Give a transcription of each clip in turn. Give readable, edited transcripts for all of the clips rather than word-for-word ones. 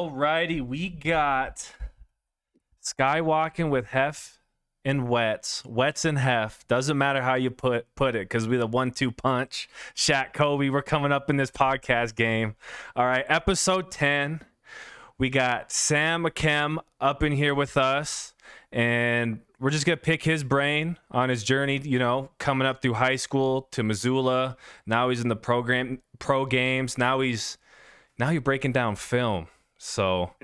Alrighty, we got Skywalking with Heff and Wetz and Heff. Doesn't matter how you put it, because we the 1-2 punch. Shaq, Kobe, we're coming up in this podcast game. All right, episode 10. We got Sam Akem up in here with us, and we're just gonna pick his brain on his journey. Coming up through high school to Missoula. Now he's in the pro games. Now you're breaking down film. So,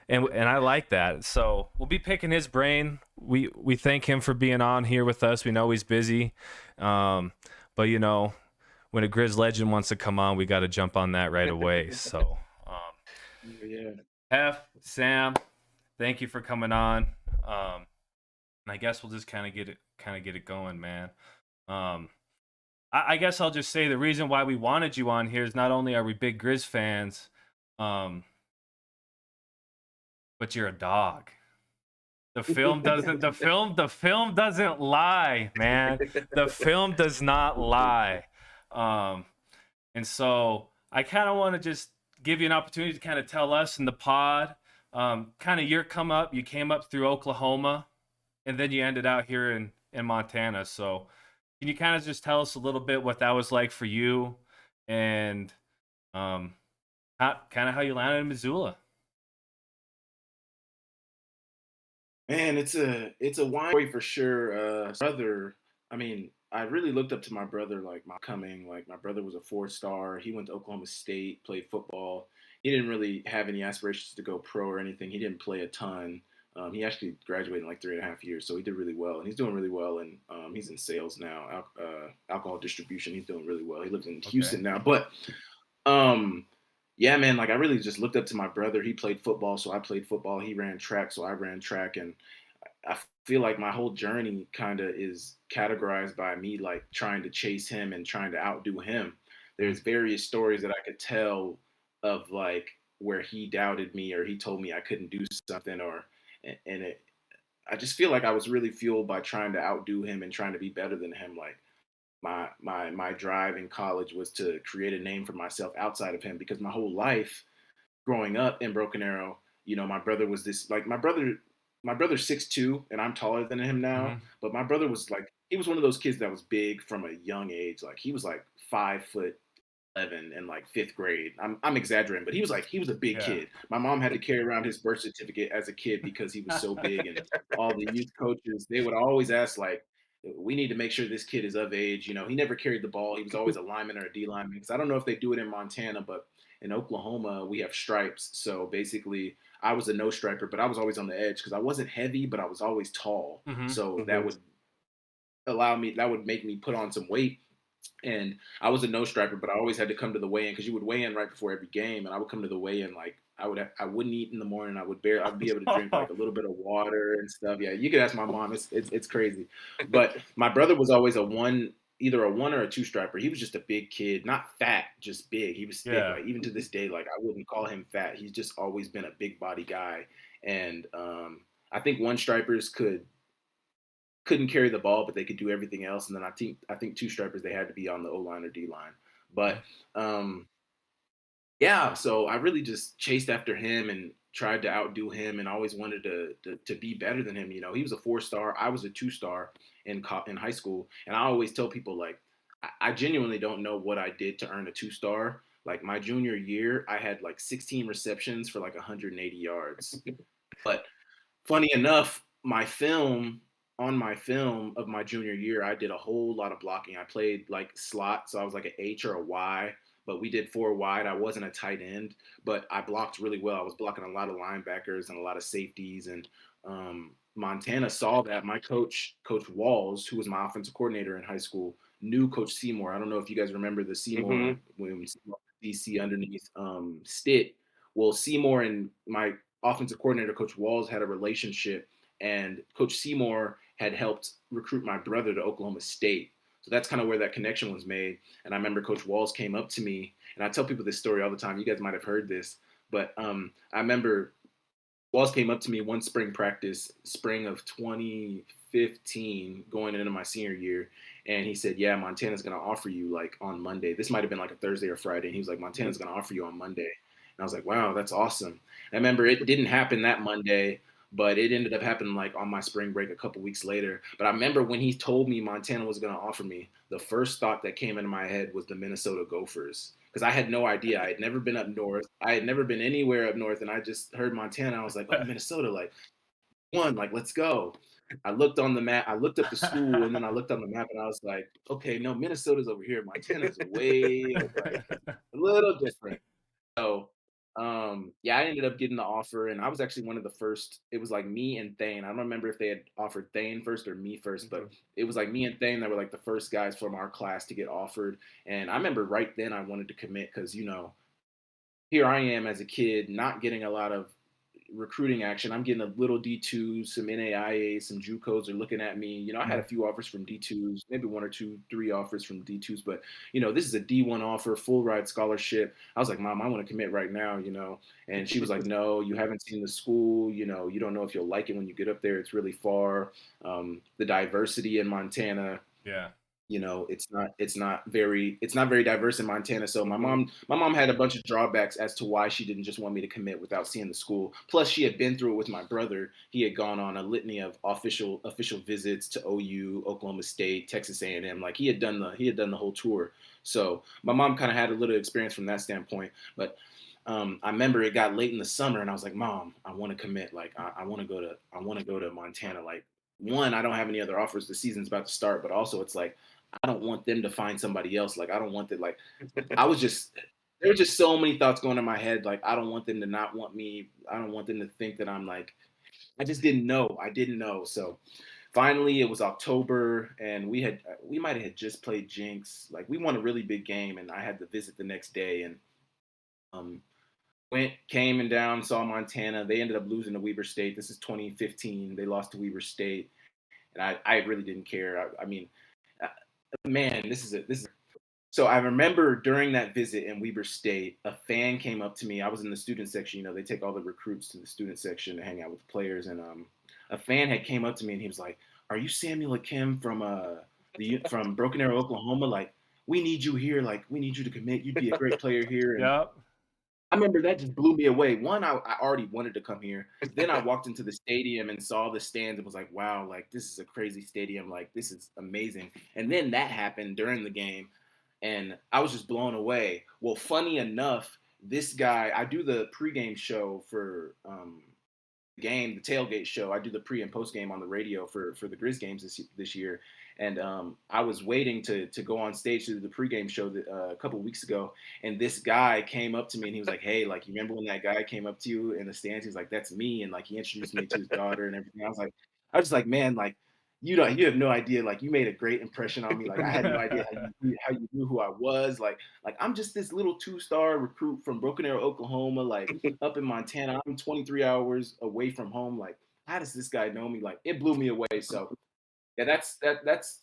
and I like that. So we'll be picking his brain. We thank him for being on here with us. We know he's busy, but when a Griz legend wants to come on, we got to jump on that right away. So, yeah. Heff, Sam, thank you for coming on. And I guess we'll just kind of get it going, man. I guess I'll just say the reason why we wanted you on here is not only are we big Griz fans, but you're a dog. The film doesn't lie, man. The film does not lie. And so I kind of want to just give you an opportunity to kind of tell us in the pod, kind of your come up. You came up through Oklahoma, and then you ended out here in Montana. So can you kind of just tell us a little bit what that was like for you, and how you landed in Missoula? Man, it's a wine story for sure. Brother, I really looked up to my brother, like my brother was a 4-star. He went to Oklahoma State, played football. He didn't really have any aspirations to go pro or anything. He didn't play a ton. He actually graduated in like 3.5 years, so he did really well. And he's doing really well, and he's in sales now, alcohol distribution. He's doing really well. He lives in Houston now. But yeah, man, like I really just looked up to my brother. He played football, so I played football. He ran track, so I ran track. And I feel like my whole journey kind of is categorized by me like trying to chase him and trying to outdo him. There's various stories that I could tell of like where he doubted me or he told me I couldn't do something, I just feel like I was really fueled by trying to outdo him and trying to be better than him. Like my drive in college was to create a name for myself outside of him, because my whole life growing up in Broken Arrow, my brother was this, like my brother's 6'2" and I'm taller than him now. Mm-hmm. But my brother was like, he was one of those kids that was big from a young age. Like he was like 5'11" in like 5th grade. I'm exaggerating, but he was a big kid. My mom had to carry around his birth certificate as a kid because he was so big, and all the youth coaches, they would always ask like, we need to make sure this kid is of age. He never carried the ball. He was always a lineman or a D lineman. Because I don't know if they do it in Montana, but in Oklahoma, we have stripes. So basically, I was a no striper, but I was always on the edge because I wasn't heavy, but I was always tall. Mm-hmm. So that would make me put on some weight. And I was a no striper, but I always had to come to the weigh-in, because you would weigh in right before every game, and I would come to the weigh-in like I wouldn't eat in the morning. I'd be able to drink like a little bit of water and stuff. Yeah, you could ask my mom. It's crazy. But my brother was always either a 1 or a 2 striper. He was just a big kid, not fat, just big. He was thick. Yeah. Like even to this day, like I wouldn't call him fat. He's just always been a big body guy. And I think 1 stripers couldn't carry the ball, but they could do everything else. And then I think 2 stripers, they had to be on the O-line or D-line. But yeah, so I really just chased after him and tried to outdo him, and always wanted to be better than him. He was a 4-star. I was a 2-star in high school. And I always tell people, like, I genuinely don't know what I did to earn a 2-star. Like my junior year, I had like 16 receptions for like 180 yards. But funny enough, on my film of my junior year, I did a whole lot of blocking. I played like slot, so I was like an H or a Y, but we did 4 wide. I wasn't a tight end, but I blocked really well. I was blocking a lot of linebackers and a lot of safeties, and Montana saw that. My coach, Coach Walls, who was my offensive coordinator in high school, knew Coach Seymour. I don't know if you guys remember the Seymour, when Seymour DC underneath Stitt. Well, Seymour and my offensive coordinator, Coach Walls, had a relationship, and Coach Seymour had helped recruit my brother to Oklahoma State. So that's kind of where that connection was made. And I remember Coach Walls came up to me, and I tell people this story all the time. You guys might have heard this, but I remember Walls came up to me one spring practice, spring of 2015, going into my senior year, and he said, yeah, Montana's going to offer you like on Monday. This might have been like a Thursday or Friday. And he was like, Montana's going to offer you on Monday. I was like, wow, that's awesome. I remember it didn't happen that Monday, but it ended up happening like on my spring break a couple weeks later. But I remember when he told me Montana was going to offer me, the first thought that came into my head was the Minnesota Gophers. Because I had no idea. I had never been up north. I had never been anywhere up north. And I just heard Montana. I was like, oh, Minnesota, like, like, let's go. I looked on the map. I looked up the school, and then I looked on the map, and I was like, okay, no, Minnesota's over here. Montana's way, like, a little different. So, yeah, I ended up getting the offer, and I was actually one of the first. It was like me and Thane. I don't remember if they had offered Thane first or me first, but it was like me and Thane that were like the first guys from our class to get offered. And I remember right then I wanted to commit because, here I am as a kid not getting a lot of recruiting action. I'm getting a little D2s, some NAIAs, some JUCOs are looking at me. I had a few offers from D2s, maybe one or two, three offers from D2s, but this is a D1 offer, full ride scholarship. I was like, Mom, I want to commit right now. And she was like, no, you haven't seen the school. You don't know if you'll like it when you get up there. It's really far. The diversity in Montana, Yeah. it's not very diverse in Montana. So my mom had a bunch of drawbacks as to why she didn't just want me to commit without seeing the school. Plus, she had been through it with my brother. He had gone on a litany of official visits to OU, Oklahoma State, Texas A&M. Like he had done the whole tour. So my mom kind of had a little experience from that standpoint. But I remember it got late in the summer, and I was like, Mom, I want to commit. Like I want to go to Montana. Like one, I don't have any other offers. The season's about to start, but also it's like I don't want them to find somebody else. Like I don't want that. Like there were just so many thoughts going in my head. Like I don't want them to not want me. I don't want them to think that I'm like. I just didn't know. I didn't know. So finally, it was October, and we might have just played Jinx. Like we won a really big game, and I had to visit the next day, and um, came and down, saw Montana. They ended up losing to Weber State. This is 2015. They lost to Weber State, and I really didn't care. I mean, uh, man, this is. So I remember during that visit in Weber State, a fan came up to me. I was in the student section. They take all the recruits to the student section to hang out with the players, and a fan had came up to me and he was like, "Are you Samuel Akem from Broken Arrow, Oklahoma? Like, we need you here. Like, we need you to commit. You'd be a great player here." And Yep. I remember that just blew me away. One, I already wanted to come here. Then I walked into the stadium and saw the stands and was like, wow, like this is a crazy stadium. Like this is amazing. And then that happened during the game and I was just blown away. Well, funny enough, this guy, I do the pregame show for the tailgate show. I do the pre and post game on the radio for the Griz games this year. And I was waiting to go on stage to do the pregame show a couple of weeks ago, and this guy came up to me and he was like, "Hey, like you remember when that guy came up to you in the stands?" He's like, "That's me," and like he introduced me to his daughter and everything. I was just like, man, like you have no idea. Like you made a great impression on me. Like I had no idea how you knew who I was. Like I'm just this little 2-star recruit from Broken Arrow, Oklahoma, like up in Montana. I'm 23 hours away from home. Like how does this guy know me? Like it blew me away. So yeah, that's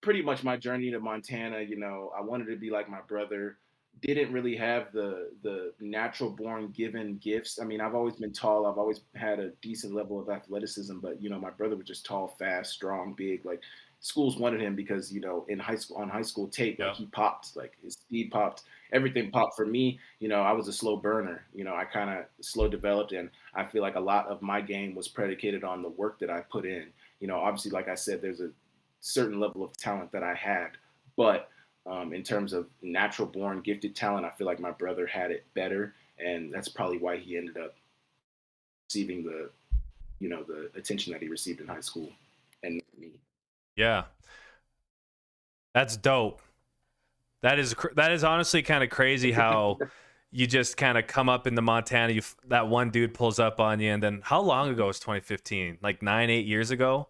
pretty much my journey to Montana. I wanted to be like my brother. Didn't really have the natural born given gifts. I mean, I've always been tall. I've always had a decent level of athleticism, but my brother was just tall, fast, strong, big. Like schools wanted him because in high school on high school tape, like Yep. he popped, like his speed popped, everything popped for me. I was a slow burner. I kind of slow developed, and I feel like a lot of my game was predicated on the work that I put in. Obviously, like I said, there's a certain level of talent that I had, but in terms of natural born gifted talent, I feel like my brother had it better, and that's probably why he ended up receiving the attention that he received in high school, and not me. Yeah. That's dope. That is honestly kind of crazy how you just kind of come up in the Montana. That one dude pulls up on you, and then how long ago was 2015? Like 9, 8 years ago.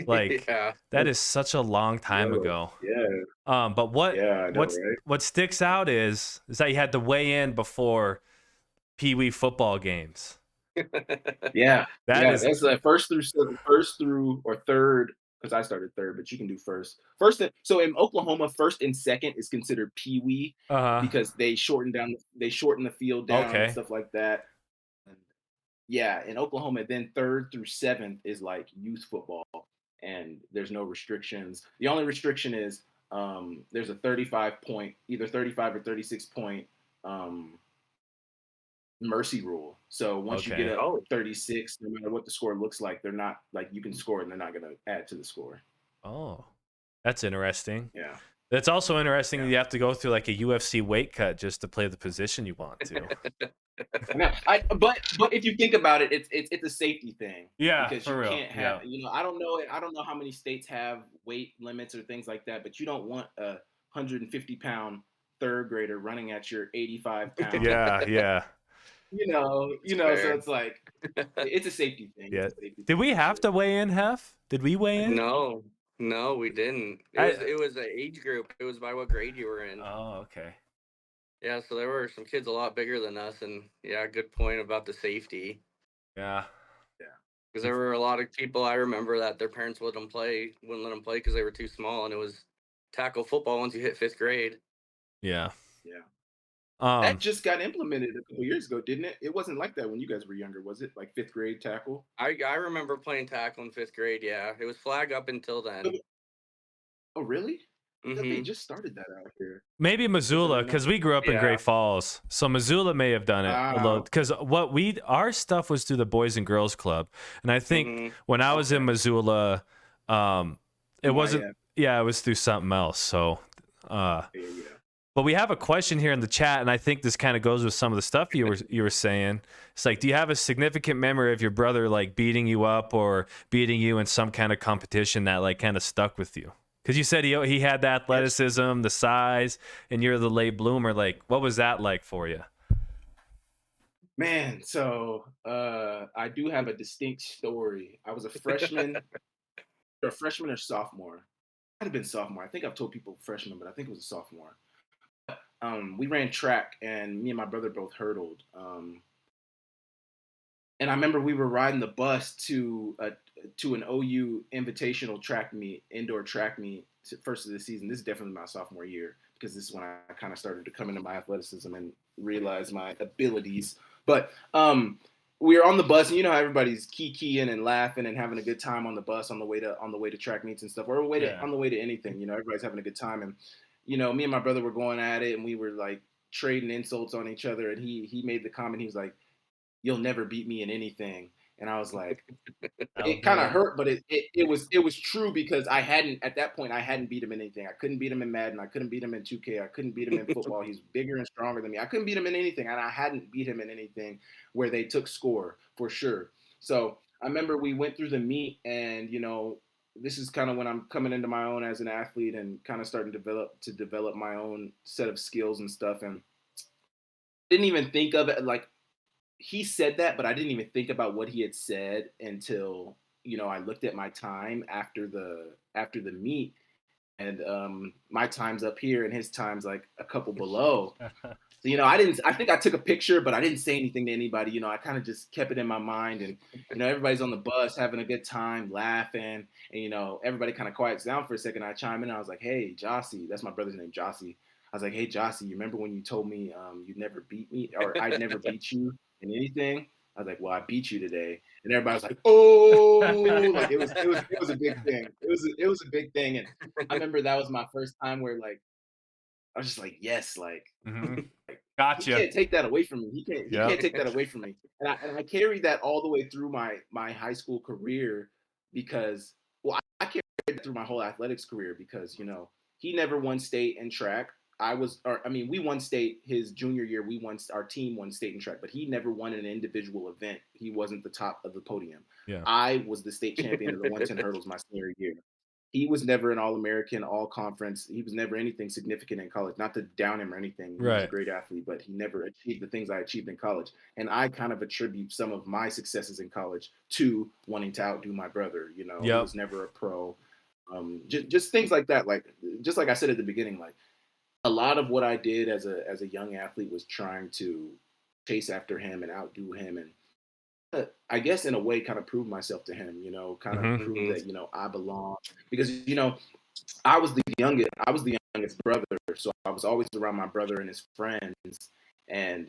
Like Yeah, that is such a long time yeah, ago. yeah, But what yeah. I know, what's right? what sticks out is that you had to weigh in before Pee Wee football games. Yeah, That yeah. is That's the first through or third, because I started third, but you can do first. So in Oklahoma, first and second is considered Pee Wee uh because they shorten the field down and okay. stuff like that. And yeah, in Oklahoma, then third through seventh is like youth football, and there's no restrictions. The only restriction is there's a 35 point, either 35 or 36 point um, mercy rule. So once you get Okay. up 36, no matter what the score looks like, they're not like you can score and they're not going to add to the score. Oh, that's interesting. Yeah. It's also interesting that Yeah. you have to go through like a UFC weight cut just to play the position you want to. No, but if you think about it, it's a safety thing Yeah, because for you real. can't have Yeah. I don't know how many states have weight limits or things like that, but you don't want a 150-pound third grader running at your 85-pound. Yeah, yeah. So fair. it's like it's a safety thing. Yeah. It's a safety Did thing we for have sure. to weigh in, Hef? Did we weigh in? No, we didn't. It was an age group. It was by what grade you were in. Oh, okay. Yeah, so there were some kids a lot bigger than us, and yeah, good point about the safety. Yeah. Because there were a lot of people I remember that their parents wouldn't let them play because they were too small, and it was tackle football once you hit 5th grade. Yeah. Yeah. Um, That just got implemented a couple years ago, didn't it? It wasn't like that when you guys were younger, was it? Like 5th grade tackle? I remember playing tackle in 5th grade. Yeah, it was flag up until then. Oh, really? I thought they Mm-hmm. just started that out here. maybe Missoula, Something else. because we grew up in Yeah. Great Falls, so Missoula may have done it a little. Because our stuff was through the Boys and Girls Club, and I think Mhm. when I was in Missoula, it wasn't. UIF. Yeah, it was through something else. So, Yeah. but we have a question here in the chat, and I think this kind of goes with some of the stuff you were saying. It's like, do you have a significant memory of your brother like beating you up or beating you in some kind of competition that like kind of stuck with you? Because you said he had the athleticism, the size, and you're the late bloomer. Like, what was that like for you? Man, so I do have a distinct story. I was a freshman, or sophomore. Might have been sophomore. I think I've told people freshman, but I think it was a sophomore. We ran track, and me and my brother both hurdled. And I remember we were riding the bus to an OU invitational track meet, indoor track meet, first of the season. This is definitely my sophomore year because this is when I kind of started to come into my athleticism and realize my abilities. But we were on the bus, and you know how everybody's keying and laughing and having a good time on the bus on the way to track meets and stuff, or on the way to anything. You know, everybody's having a good time, and me and my brother were going at it, and we were like trading insults on each other. And he made the comment. He was like, "You'll never beat me in anything." And I was like, it kind of hurt, but it was true because at that point I hadn't beat him in anything. I couldn't beat him in Madden. I couldn't beat him in 2K. I couldn't beat him in football. He's bigger and stronger than me. I couldn't beat him in anything, and I hadn't beat him in anything where they took score for sure. So I remember we went through the meet, and this is kind of when I'm coming into my own as an athlete and kind of starting to develop my own set of skills and stuff. And didn't even think of it like he said that, but I didn't even think about what he had said until I looked at my time after the meet, and my time's up here and his time's like a couple below. So I think I took a picture, but I didn't say anything to anybody. I kind of just kept it in my mind, and everybody's on the bus having a good time, laughing, and everybody kind of quiets down for a second. I chime in, and I was like, "Hey, Jossie," that's my brother's name, Jossie. I was like, "Hey, Jossie, you remember when you told me you'd never beat me, or I'd never beat you in anything?" I was like, "Well, I beat you today," and everybody was like, "Oh!" Like it was a big thing. It was a big thing, and I remember that was my first time where like I was just like, "Yes!" Like, like he Gotcha. can't take that away from me. He can't take that away from me. And I carried that all the way through my high school career because I carried that through my whole athletics career because he never won state in track. We won state his junior year. Our team won state in track, but he never won an individual event. He wasn't the top of the podium. Yeah. I was the state champion of the 110 hurdles my senior year. He was never an All-American, All-Conference. He was never anything significant in college. Not to down him or anything. He was a great athlete, but he never achieved the things I achieved in college. And I kind of attribute some of my successes in college to wanting to outdo my brother. He was never a pro. Just things like that. Like just like I said at the beginning, like a lot of what I did as a young athlete was trying to chase after him and outdo him, and I guess in a way kind of prove myself to him, kind of prove that, I belong because, I was the youngest brother. So I was always around my brother and his friends. And,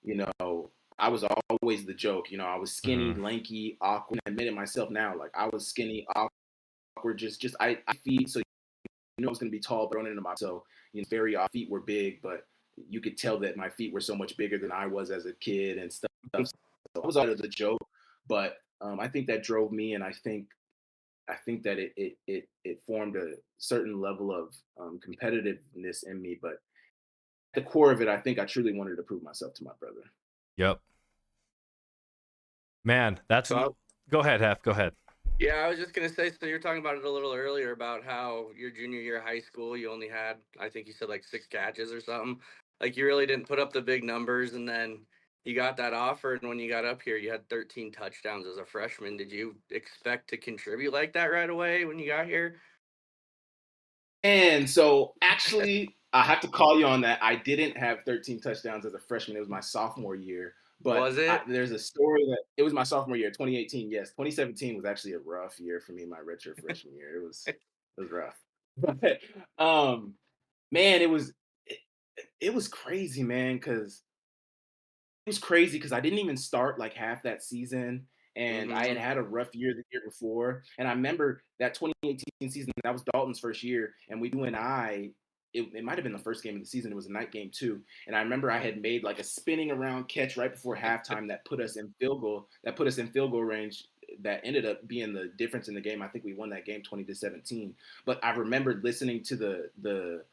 I was always the joke, I was skinny, lanky, awkward. I admit it myself now. Like I was skinny, awkward, I feet. So, I was going to be tall, but running into my, so, very off feet were big, but you could tell that my feet were so much bigger than I was as a kid and stuff. So it was always a joke, but I think that drove me, and I think that it formed a certain level of competitiveness in me. But at the core of it, I think I truly wanted to prove myself to my brother. Yep. Man, that's go ahead, Heff. Go ahead. Yeah, I was just gonna say. So you're talking about it a little earlier about how your junior year of high school, you only had, I think you said like 6 catches or something. Like you really didn't put up the big numbers, and then you got that offer, and when you got up here, you had 13 touchdowns as a freshman. Did you expect to contribute like that right away when you got here? And so actually, I have to call you on that. I didn't have 13 touchdowns as a freshman. It was my sophomore year. But Was it? there's a story that it was my sophomore year, 2018. Yes, 2017 was actually a rough year for me. My redshirt freshman year, it was rough. But man, it was crazy, man, because it was crazy because I didn't even start like half that season, and I Mm-hmm. had a rough year the year before. And I remember that 2018 season, that was Dalton's first year, and it might have been the first game of the season. It was a night game too, and I remember I had made like a spinning around catch right before halftime that put us in field goal range. That ended up being the difference in the game. I think we won that game 20-17. But I remember listening to the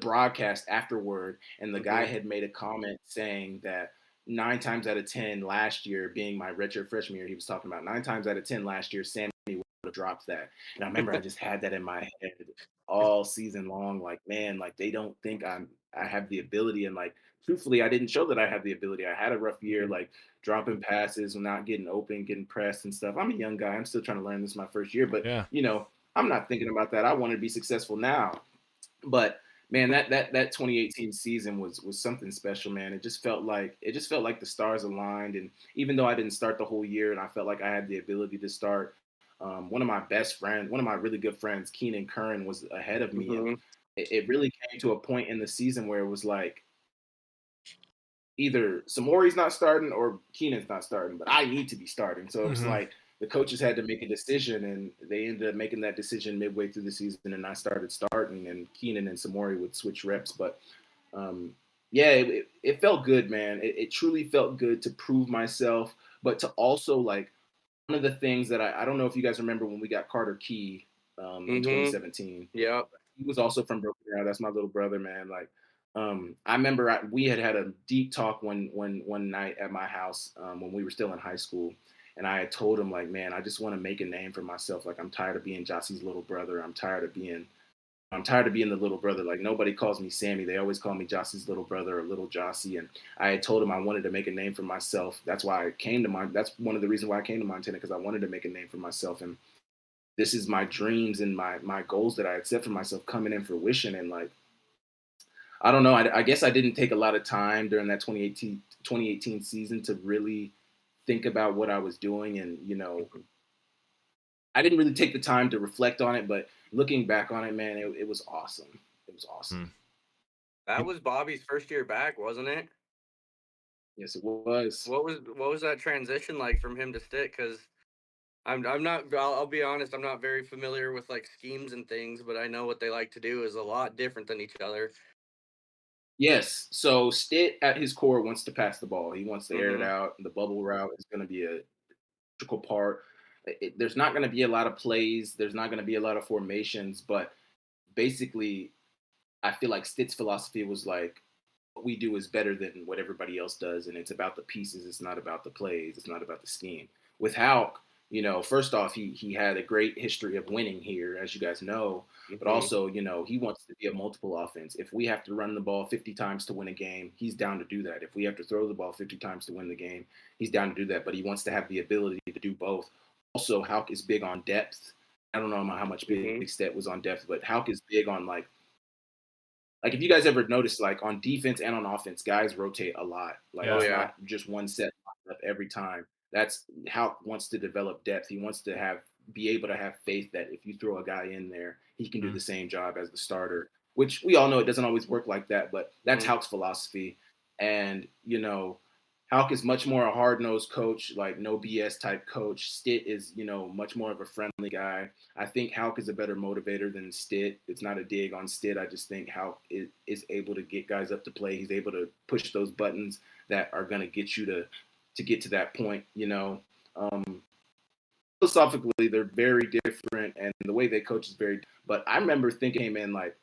broadcast afterward, and the guy had made a comment saying that 9 times out of 10 last year, being my redshirt freshman year, he was talking about 9 times out of 10 last year, Sammy would have dropped that. And I remember I just had that in my head all season long. Like, man, like they don't think I have the ability. And like, truthfully, I didn't show that I have the ability. I had a rough year, like dropping passes, not getting open, getting pressed and stuff. I'm a young guy. I'm still trying to learn. This is my first year, but Yeah. I'm not thinking about that. I want to be successful now. But man, that 2018 season was something special, man. It just felt like the stars aligned. And even though I didn't start the whole year, and I felt like I had the ability to start, one of my really good friends, Keenan Curran, was ahead of me, and Mm-hmm. it really came to a point in the season where it was like either Samori's not starting or Keenan's not starting, but I need to be starting. So it was like the coaches had to make a decision, and they ended up making that decision midway through the season, and I started starting, and Keenan and Samori would switch reps. But yeah, it felt good, man. It truly felt good to prove myself, but to also like one of the things that I don't know if you guys remember when we got Carter Key in Mm-hmm. 2017. Yep. He was also from Broken Arrow. That's my little brother, man. Like, I remember we had a deep talk one night at my house when we were still in high school, and I had told him like, man, I just want to make a name for myself. Like, I'm tired of being Jossie's little brother. I'm tired of being the little brother. Like, nobody calls me Sammy. They always call me Jossie's little brother or little Jossie. And I had told him I wanted to make a name for myself. That's why I came to That's one of the reasons why I came to Montana, because I wanted to make a name for myself. And this is my dreams and my goals that I had set for myself coming in fruition. And like, I don't know. I guess I didn't take a lot of time during that 2018 season to really think about what I was doing. And, I didn't really take the time to reflect on it, but looking back on it, man, it was awesome. It was awesome. That was Bobby's first year back, wasn't it? Yes, it was. What was that transition like from him to Stick? Because I'm not. I'll be honest. I'm not very familiar with like schemes and things, but I know what they like to do is a lot different than each other. Yes. So Stitt at his core wants to pass the ball. He wants to air it Mm-hmm. out. The bubble route is going to be a critical part. There's not going to be a lot of plays. There's not going to be a lot of formations, but basically, I feel like Stitt's philosophy was like, what we do is better than what everybody else does, and it's about the pieces. It's not about the plays. It's not about the scheme. With Houck, first off, he had a great history of winning here, as you guys know, but Mm-hmm. also, he wants to be a multiple offense. If we have to run the ball 50 times to win a game, he's down to do that. If we have to throw the ball 50 times to win the game, he's down to do that, but he wants to have the ability to do both. Also, Houck is big on depth. I don't know how much Mm-hmm. Big Stet was on depth, but Houck is big on like if you guys ever noticed, like on defense and on offense, guys rotate a lot. Like Yeah. it's Oh yeah. not just one set up every time. That's how wants to develop depth. He wants to be able to have faith that if you throw a guy in there, he can do the same job as the starter. Which we all know it doesn't always work like that, but that's Mm-hmm. Houck's philosophy. And Houck is much more a hard-nosed coach, like no BS type coach. Stitt is, much more of a friendly guy. I think Houck is a better motivator than Stitt. It's not a dig on Stitt. I just think Houck is able to get guys up to play. He's able to push those buttons that are going to get you to get to that point, Philosophically, they're very different, and the way they coach is very. But I remember thinking, man, like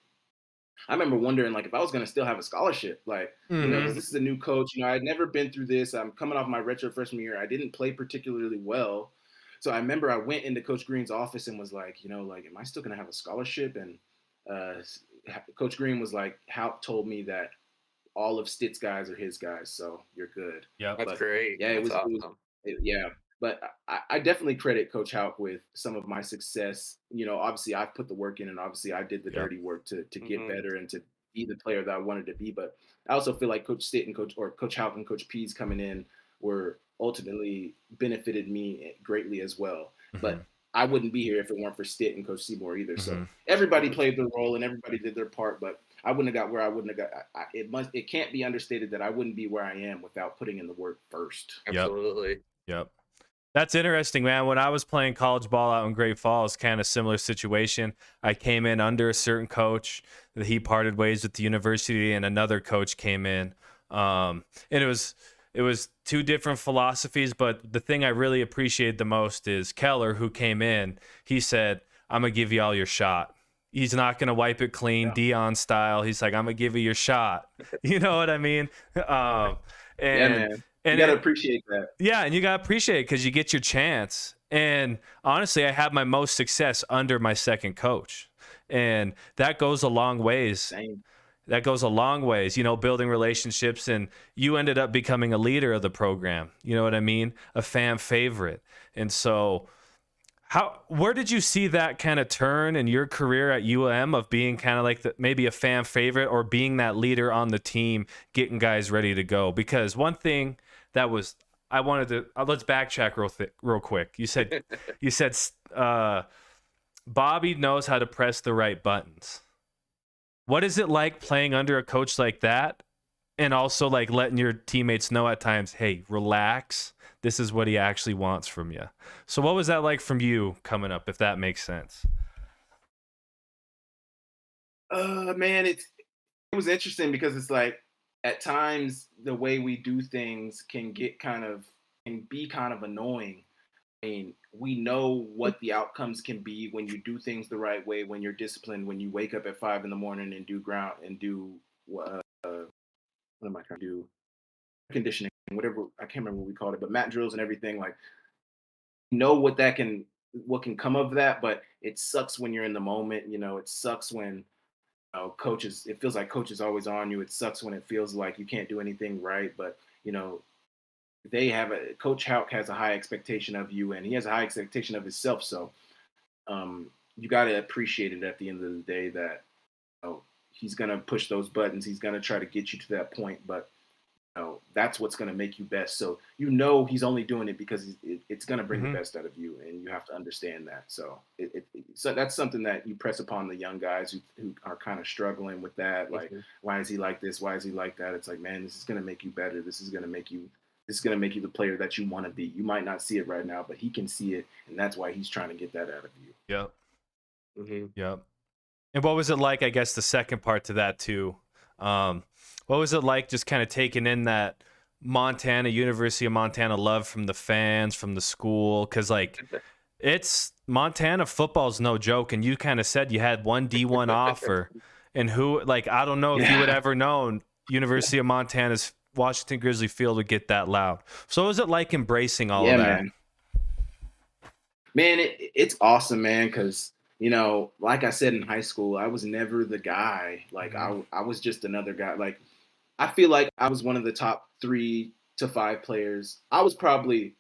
I remember wondering, like, if I was going to still have a scholarship, like, because this is a new coach. I had never been through this. I'm coming off my retro freshman year. I didn't play particularly well. So I remember I went into Coach Green's office and was like, like, am I still going to have a scholarship? And Coach Green was like, Houck told me that all of Stitt's guys are his guys, so you're good. Yeah, That's great. Yeah, That's awesome. yeah. But I definitely credit Coach Houck with some of my success. Obviously I've put the work in, and obviously I did the dirty work to get better and to be the player that I wanted to be. But I also feel like Coach Stitt and Coach Houck and Coach Pease coming in were ultimately benefited me greatly as well. But I wouldn't be here if it weren't for Stitt and Coach Seymour either. So everybody played their role and everybody did their part, but I wouldn't have got where I wouldn't have got. It can't be understated that I wouldn't be where I am without putting in the work first. Absolutely. Yep. That's interesting, man. When I was playing college ball out in Great Falls, kind of similar situation. I came in under a certain coach. He parted ways with the university, and another coach came in. And it was two different philosophies, but the thing I really appreciated the most is Keller, who came in. He said, "I'm gonna give you all your shot." He's not going to wipe it clean, Dion style. He's like, "I'm going to give you your shot." You know what I mean? Yeah, man. You got to appreciate that. Yeah, and you got to appreciate it because you get your chance. And honestly, I had my most success under my second coach. And that goes a long ways. Same. That goes a long ways, building relationships. And you ended up becoming a leader of the program. You know what I mean? A fan favorite. And so where did you see that kind of turn in your career at UM of being kind of like maybe a fan favorite or being that leader on the team, getting guys ready to go? Because one thing that was, I wanted to, let's backtrack real quick. You said Bobby knows how to press the right buttons. What is it like playing under a coach like that? And also like letting your teammates know at times, hey, relax. This is what he actually wants from you. So what was that like from you coming up, if that makes sense? Man, it was interesting because it's like at times the way we do things can be kind of annoying. I mean, we know what the outcomes can be when you do things the right way, when you're disciplined, when you wake up at 5 a.m. and do what am I trying to do? Conditioning, whatever, I can't remember what we called it, but mat drills and everything. Like, know what can come of that, but it sucks when you're in the moment. It sucks when coaches. It feels like coach is always on you. It sucks when it feels like you can't do anything right. But Coach Houck has a high expectation of you, and he has a high expectation of himself. So you got to appreciate it at the end of the day that he's gonna push those buttons. He's gonna try to get you to that point, but that's what's going to make you best. So he's only doing it because it's going to bring the best out of you, and you have to understand that. So so that's something that you press upon the young guys who are kind of struggling with that. Like, why is he like this? Why is he like that? It's like, man, this is going to make you better. This is going to make you the player that you want to be. You might not see it right now, but he can see it, and that's why he's trying to get that out of you. Yep. Yep. And what was it like? I guess the second part to that too. What was it like just kind of taking in that University of Montana love from the fans, from the school? Because, like, it's Montana football's no joke. And you kind of said you had one D1 offer. And I don't know if you would ever known University of Montana's Washington Grizzly Field would get that loud. So what was it like embracing all of that? Man, it's awesome, man, because like I said in high school, I was never the guy. Like, I was just another guy. Like, I feel like I was one of the top 3 to 5 players. I was probably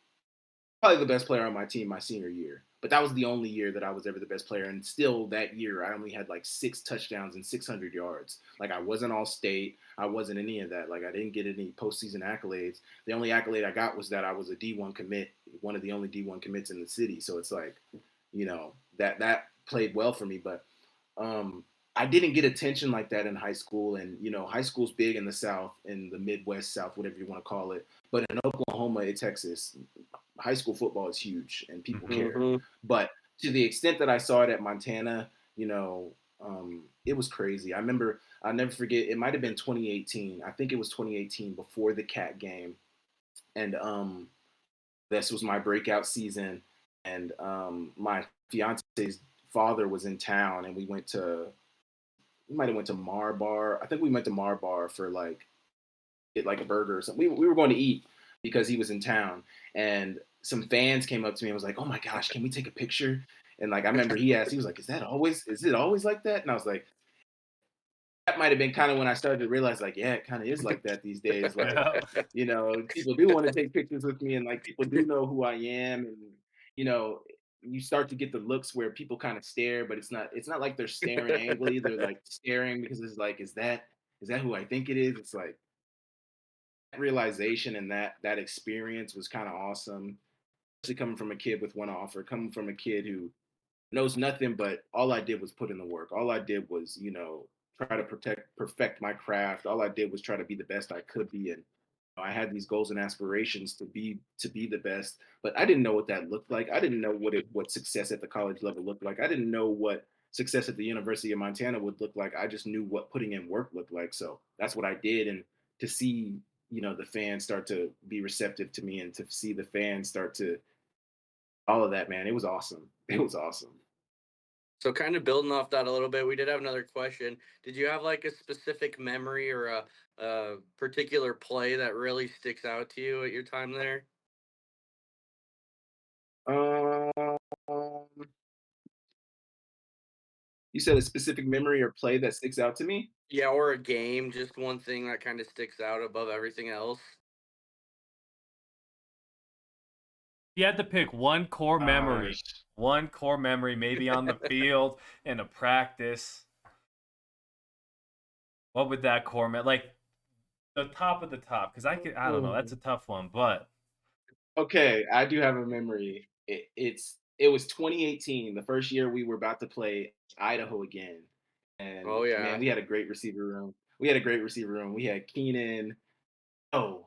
the best player on my team my senior year, but that was the only year that I was ever the best player. And still that year, I only had like 6 touchdowns and 600 yards. Like, I wasn't all state. I wasn't any of that. Like, I didn't get any postseason accolades. The only accolade I got was that I was a D1 commit, one of the only D1 commits in the city. So it's like, that played well for me. But I didn't get attention like that in high school. And, high school's big in the South, in the Midwest South, whatever you want to call it. But in Oklahoma and Texas, high school football is huge and people care. Mm-hmm. But to the extent that I saw it at Montana, it was crazy. I remember, I'll never forget, it might have been 2018. I think it was 2018 before the Cat game. And this was my breakout season. And my fiance's father was in town, and we might have went to Mar Bar. I think we went to Mar Bar for get like a burger or something. We were going to eat because he was in town, and some fans came up to me and was like, "Oh my gosh, can we take a picture?" And I remember he was like, is it always like that? And I was like, that might have been kind of when I started to realize, yeah, it kind of is like that these days. People do want to take pictures with me, and people do know who I am, and you start to get the looks where people kind of stare, but it's not like they're staring angrily. They're staring because it's is that who I think it is? It's like that realization and that experience was kind of awesome. Especially coming from a kid with one offer, coming from a kid who knows nothing, but all I did was put in the work. All I did was, try to perfect my craft. All I did was try to be the best I could be. And I had these goals and aspirations to be the best, but I didn't know what that looked like. I didn't know what success at the college level looked like. I didn't know what success at the University of Montana would look like. I just knew what putting in work looked like. So that's what I did. And to see, the fans start to be receptive to me, and to see the fans start to all of that, man, it was awesome. It was awesome. So kind of building off that a little bit, we did have another question. Did you have a specific memory or a particular play that really sticks out to you at your time there? Um, you said a specific memory or play that sticks out to me? Yeah, or a game, just one thing that kind of sticks out above everything else. You had to pick one core memory, maybe on the field in a practice. What would that core the top of the top? Because I don't know, that's a tough one, but okay, I do have a memory. It was 2018, the first year we were about to play Idaho again, and Oh yeah. man, we had a great receiver room. We had Keenan. Oh,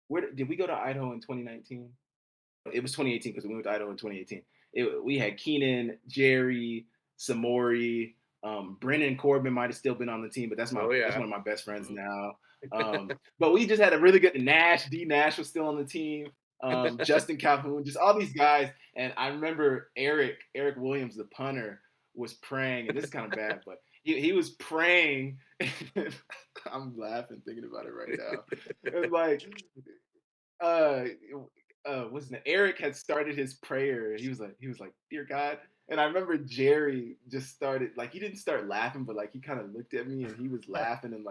where did we go to Idaho in 2019? It was 2018 because we went to Idaho in 2018. We had Keenan, Jerry, Samori, Brennan Corbin might have still been on the team, but that's one of my best friends now. But we just had a really good D Nash was still on the team. Justin Calhoun, just all these guys. And I remember Eric Williams, the punter, was praying, and this is kind of bad, but he was praying. I'm laughing thinking about it right now. It was Eric had started his prayer. He was like, "Dear God." And I remember Jerry just started, he didn't start laughing, but he kind of looked at me and he was laughing, and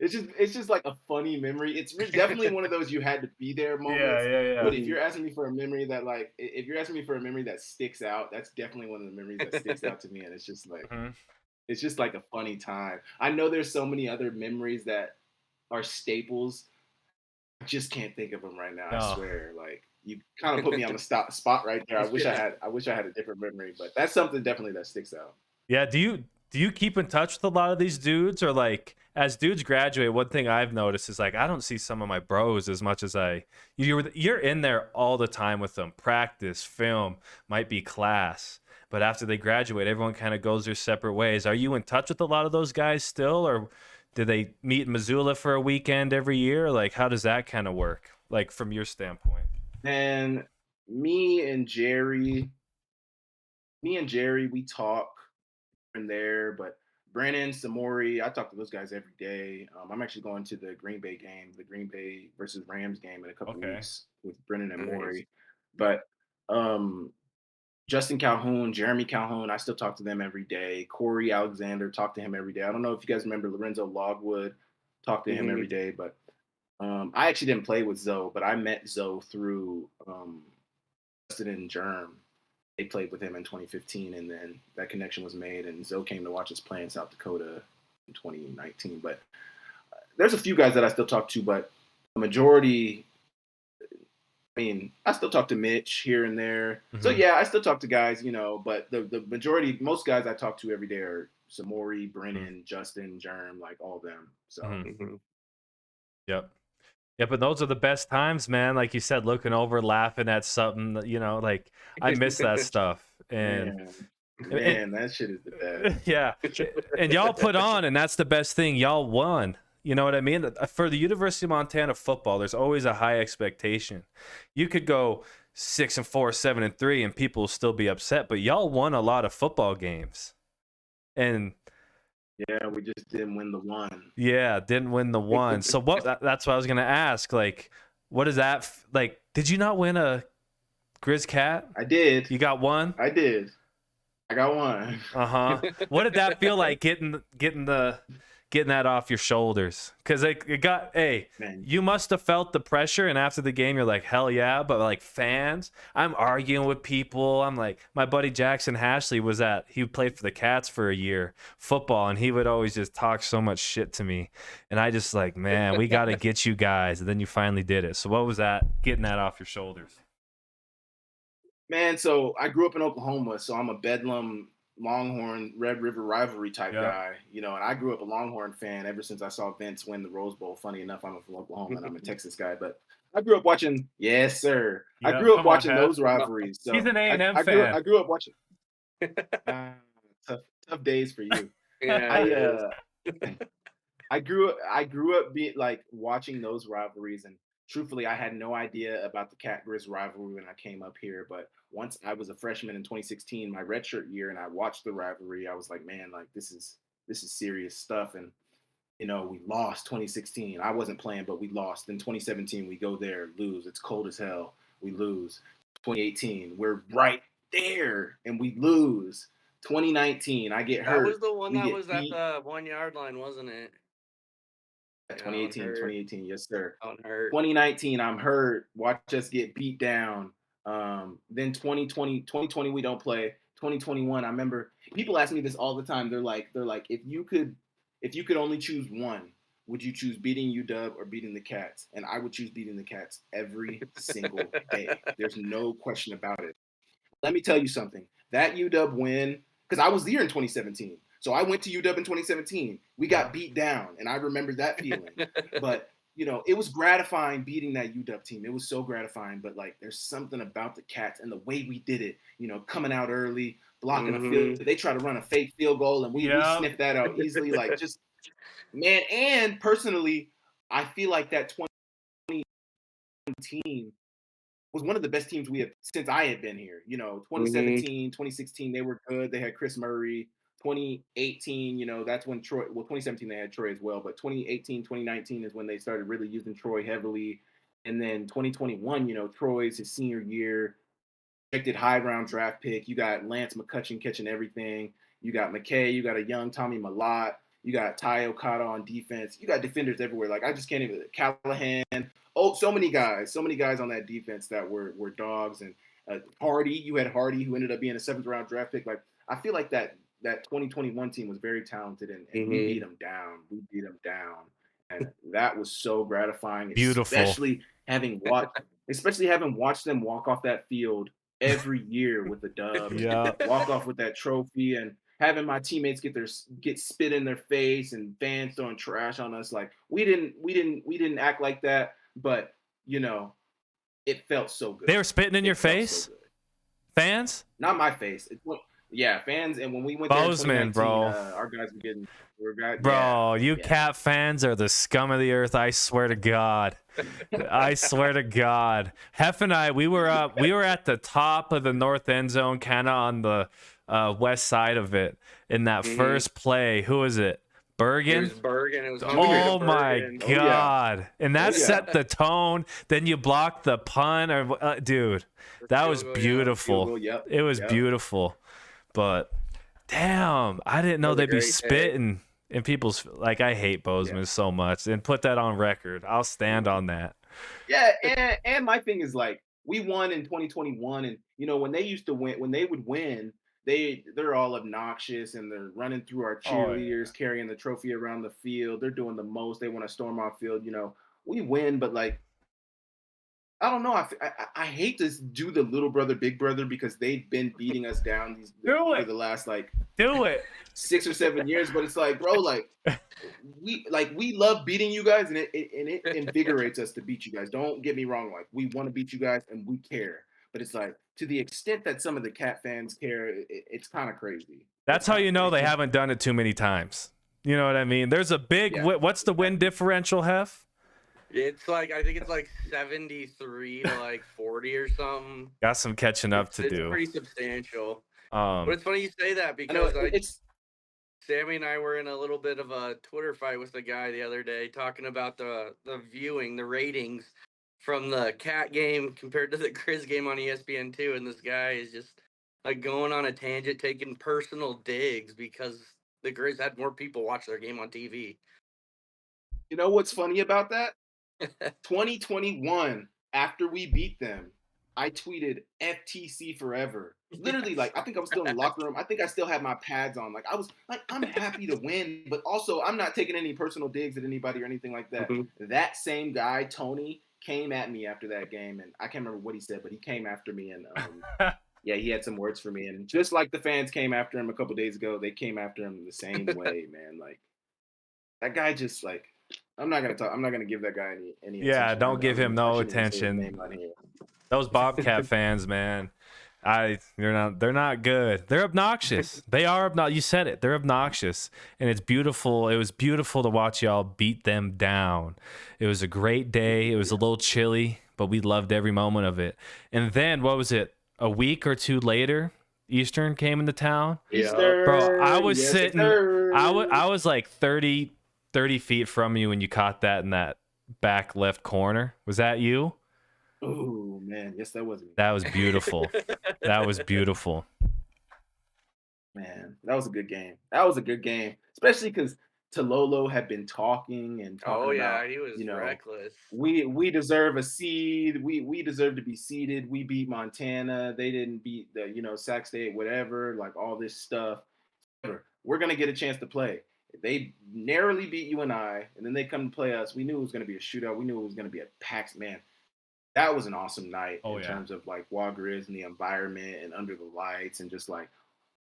it's just a funny memory. It's definitely one of those you had to be there moments. Yeah. But if you're asking me for a memory that sticks out, that's definitely one of the memories that sticks out to me. And it's just it's just a funny time. I know there's so many other memories that are staples. I just can't think of them right now. I swear, you kind of put me on the spot right there. I wish I had a different memory, but that's something definitely that sticks out. Yeah. Do you keep in touch with a lot of these dudes, or as dudes graduate? One thing I've noticed is I don't see some of my bros as much as you're in there all the time with them. Practice, film, might be class, but after they graduate, everyone kind of goes their separate ways. Are you in touch with a lot of those guys still, or do they meet in Missoula for a weekend every year? How does that kind of work? From your standpoint? And me and Jerry, we talk here and there, but Brandon, Samori, I talk to those guys every day. I'm actually going to the Green Bay game, the Green Bay versus Rams game in a couple weeks with Brennan and Maury. But Justin Calhoun, Jeremy Calhoun, I still talk to them every day. Corey Alexander, talk to him every day. I don't know if you guys remember Lorenzo Logwood, talk to him every day. But I actually didn't play with Zoe, but I met Zoe through Justin and Germ. They played with him in 2015, and then that connection was made, and Zoe came to watch us play in South Dakota in 2019. But there's a few guys that I still talk to, but the majority, I still talk to Mitch here and there. Mm-hmm. So yeah, I still talk to guys, but the majority, most guys I talk to every day are Samori, Brennan, Justin, Germ, like all of them. So Yep. Yeah, but those are the best times, man. Like you said, looking over, laughing at something, like I miss that stuff. And man, that shit is the best. yeah. And y'all put on, and that's the best thing. Y'all won. You know what I mean? For the University of Montana football, there's always a high expectation. You could go 6-4, 7-3, and people will still be upset, but y'all won a lot of football games. And yeah, we just didn't win the one. Yeah, didn't win the one. So that's what I was gonna ask. Like, what is that like? Did you not win a Griz Cat? I did. You got one? I did. I got one. What did that feel like getting that off your shoulders? Because Man. You must have felt the pressure, and after the game, you're like, hell yeah. But like fans, I'm arguing with people. I'm like, my buddy Jackson Hashley he played for the Cats for a year, football, and he would always just talk so much shit to me. And I just like, man, we got to get you guys. And then you finally did it. So what was that, getting that off your shoulders? Man, so I grew up in Oklahoma, so I'm a Bedlam Longhorn Red River rivalry type guy, and I grew up a Longhorn fan ever since I saw Vince win the Rose Bowl. Funny enough, I'm from Oklahoma and I'm a Texas guy, but I grew up watching. Yes, sir. Yeah, I grew up watching those rivalries. So he's an A&M fan. I grew up watching. Tough days for you. Yeah. I grew up being like watching those rivalries, and truthfully, I had no idea about the Cat Griz rivalry when I came up here. But once I was a freshman in 2016, my redshirt year, and I watched the rivalry, I was like, man, like this is serious stuff. And we lost 2016. I wasn't playing, but we lost. In 2017, we go there, lose. It's cold as hell. We lose. 2018, we're right there, and we lose. 2019, I get hurt. That was the one that was at the 1 yard line, wasn't it? 2018, yes, sir. 2019, I'm hurt. Watch us get beat down. Then 2020, we don't play. 2021, I remember people ask me this all the time. They're like, if you could only choose one, would you choose beating UW or beating the Cats? And I would choose beating the Cats every single day. There's no question about it. Let me tell you something. That UW win, because I was there in 2017. So I went to UW in 2017. We got beat down, and I remember that feeling. But, it was gratifying beating that UW team. It was so gratifying. But, like, there's something about the Cats and the way we did it, coming out early, blocking a field. They try to run a fake field goal, and we sniffed that out easily. Like, just, man. And personally, I feel like that 2020 team was one of the best teams we have since I had been here. 2017, 2016, they were good. They had Chris Murray. 2018, that's when 2017 they had Troy as well, but 2018, 2019 is when they started really using Troy heavily. And then 2021, Troy's his senior year, projected high round draft pick. You got Lance McCutcheon catching everything. You got McKay. You got a young Tommy Malott. You got Ty Okada on defense. You got defenders everywhere. Like, I just can't even. Callahan. Oh, so many guys on that defense that were dogs. And Hardy, you had Hardy, who ended up being a 7th round draft pick. Like, I feel like that 2021 team was very talented, and we beat them down. And that was so gratifying. Beautiful. Especially having watched them walk off that field every year with a dub. Yeah. Walk off with that trophy, and having my teammates get spit in their face and fans throwing trash on us. Like, we didn't act like that, but it felt so good. They were spitting in your face? So fans? Not my face. Yeah, fans. And when we went Bozeman, there in 2019, bro. Our guys were getting. Bro, Cat fans are the scum of the earth. I swear to God. I swear to God. Heff and I, we were at the top of the north end zone, kind of on the west side of it. In that first play, who was it? Bergen? It was Bergen. It was oh my God. And that set the tone. Then you blocked the punt. Dude, that was beautiful. It was beautiful. But damn, I didn't know they'd be spitting in people's. Like, I hate Bozeman so much. And put that on record. I'll stand on that. Yeah, and my thing is, like, we won in 2021, and when they used to win, when they would win, they're all obnoxious, and they're running through our cheerleaders, carrying the trophy around the field. They're doing the most. They want to storm our field. We win, but like, I don't know. I hate to do the little brother, big brother because they've been beating us down Do for it. the last like Do it. 6 or 7 years. But it's like, bro, like we love beating you guys, and it invigorates us to beat you guys. Don't get me wrong. Like we want to beat you guys, and we care. But it's like to the extent that some of the Cat fans care, it's kind of crazy. That's It's how kind you of know they crazy. haven't done it too many times. You know what I mean? There's a big. Yeah. What's the win differential, Heff? It's like I think it's like 73 to like 40 or something. Got some catching up to It's do. pretty substantial. But it's funny you say that I know because Sammy and I were in a little bit of a Twitter fight with the guy the other day talking about the viewing, the ratings from the Cat game compared to the Griz game on ESPN2, and this guy is just like going on a tangent, taking personal digs because the Griz had more people watch their game on TV. You know what's funny about that? 2021, after we beat them, I tweeted FTC forever. Literally, like I think I was still in the locker room. I think I still had my pads on. Like I was like, I'm happy to win, but also I'm not taking any personal digs at anybody or anything like that. Mm-hmm. That same guy, Tony, came at me after that game, and I can't remember what he said, but he came after me, and yeah, he had some words for me. And just like the fans came after him a couple days ago, they came after him the same way, man. Like that guy just like I'm not gonna give that guy any Yeah, attention. don't give him no I shouldn't even say his attention. name on here. Those Bobcat fans, man. They're not good. They're obnoxious. They are obnoxious. You said it. They're obnoxious. And it's beautiful. It was beautiful to watch y'all beat them down. It was a great day. It was a little chilly, but we loved every moment of it. And then what was it? A week or two later, Eastern came into town. Eastern, Bro, I was yes, sitting sir. I was like 30 feet from you when you caught that in that back left corner. Was that you? Oh man, yes, that was me. That was beautiful. That was beautiful. Man, that was a good game. That was a good game, especially because Tololo had been talking Oh yeah, about, he was reckless. We deserve a seed. We deserve to be seeded. We beat Montana. They didn't beat the Sac State, whatever. Like all this stuff. We're gonna get a chance to play. They narrowly beat you and I, and then they come to play us. We knew it was gonna be a shootout. We knew it was gonna be a packed man. That was an awesome night in terms of like Griz and the environment and under the lights and just like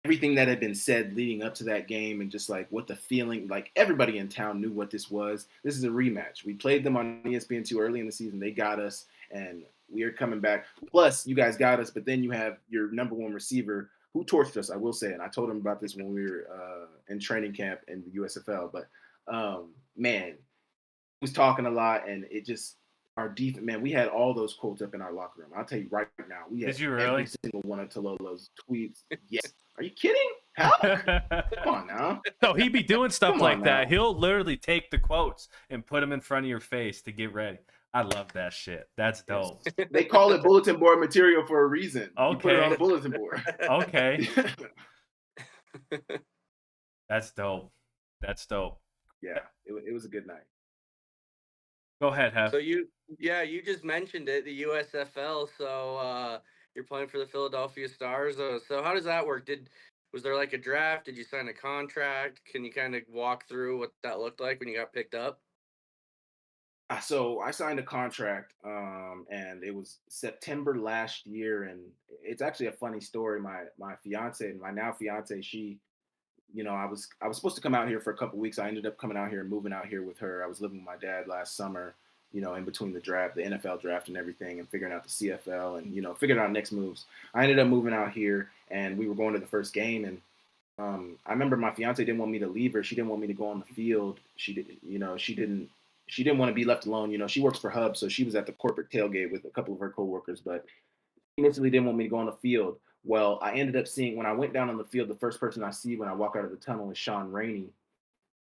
everything that had been said leading up to that game and just like what the feeling, like everybody in town knew what this was. This is a rematch. We played them on ESPN2 early in the season. They got us, and we are coming back. Plus, you guys got us, but then you have your number one receiver who torched us, I will say. And I told him about this when we were in training camp in the USFL. But, man, he was talking a lot, and it just – our defense, man, we had all those quotes up in our locker room. I'll tell you right now. We had Did you really? every single one of Tololo's tweets. Yes. Are you kidding? How? Come on now. No, he be doing stuff like that. Now. He'll literally take the quotes and put them in front of your face to get ready. I love that shit. That's dope. They call it bulletin board material for a reason. Okay. You put it on the bulletin board. Okay. That's dope. That's dope. Yeah, it was a good night. Go ahead, Heff. So you just mentioned it, the USFL. So you're playing for the Philadelphia Stars. So how does that work? Was there like a draft? Did you sign a contract? Can you kind of walk through what that looked like when you got picked up? So I signed a contract, and it was September last year. And it's actually a funny story. My fiance, my now fiance, she, I was supposed to come out here for a couple of weeks. I ended up coming out here and moving out here with her. I was living with my dad last summer, in between the draft, the NFL draft and everything, and figuring out the CFL and, figuring out next moves. I ended up moving out here, and we were going to the first game. And I remember my fiance didn't want me to leave her. She didn't want me to go on the field. She didn't want to be left alone. She works for Hub, so she was at the corporate tailgate with a couple of her coworkers, but she initially didn't want me to go on the field. Well, I ended up seeing, when I went down on the field, the first person I see when I walk out of the tunnel is Sean Rainey.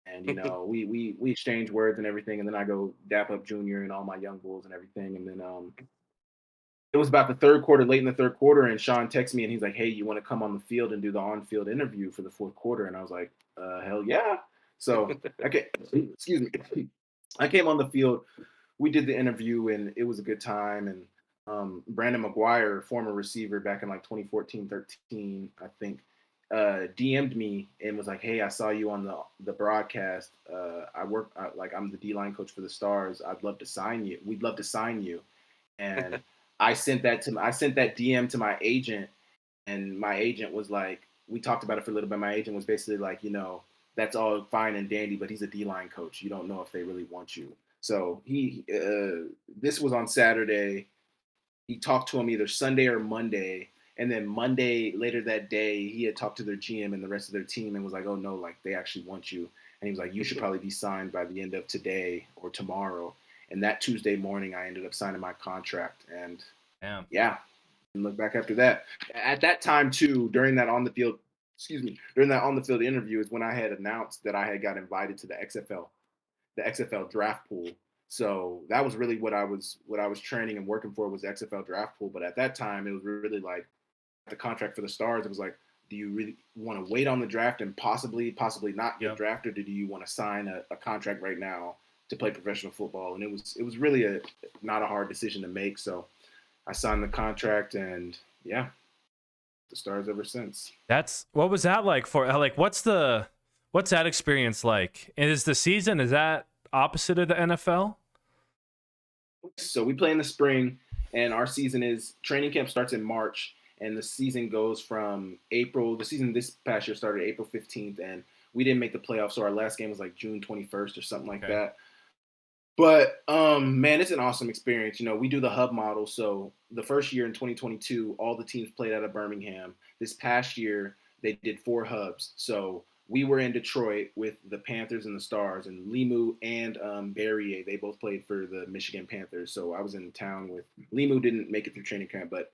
And, we exchange words and everything. And then I go dap up Junior and all my young bulls and everything. And then it was about the third quarter, late in the third quarter. And Sean texts me and he's like, hey, you want to come on the field and do the on-field interview for the fourth quarter? And I was like, hell yeah. So, excuse me. I came on the field. We did the interview and it was a good time. And Brandon McGuire, former receiver back in like 2014, 13, I think, DM'd me and was like, hey, I saw you on the broadcast. I'm the D-line coach for the Stars. I'd love to sign you. We'd love to sign you. And I sent that DM to my agent, and my agent was like, we talked about it for a little bit. My agent was basically like, that's all fine and dandy, but he's a D-line coach. You don't know if they really want you. So this was on Saturday. He talked to him either Sunday or Monday. And then Monday, later that day, he had talked to their GM and the rest of their team and was like, oh, no, like they actually want you. And he was like, you should probably be signed by the end of today or tomorrow. And that Tuesday morning, I ended up signing my contract. And yeah, and look back after that. At that time, too, during that on the field interview is when I had announced that I had got invited to the XFL draft pool. So that was really what I was training and working for was the XFL draft pool. But at that time, it was really like the contract for the Stars. It was like, do you really want to wait on the draft and possibly not get drafted, or do you want to sign a contract right now to play professional football? And it was really not a hard decision to make. So I signed the contract, and yeah, the Stars ever since. What was that like for? Like, what's that experience like? And is that opposite of the NFL? So we play in the spring, and our season is training camp starts in March, and the season goes from April. The season this past year started April 15th, and we didn't make the playoffs, so our last game was like June 21st or something like that. But man, it's an awesome experience. We do the hub model. So the first year in 2022, all the teams played out of Birmingham. This past year, they did 4 hubs. So we were in Detroit with the Panthers and the Stars, and Limu and Barrier, they both played for the Michigan Panthers. So I was in town with Limu, didn't make it through training camp, but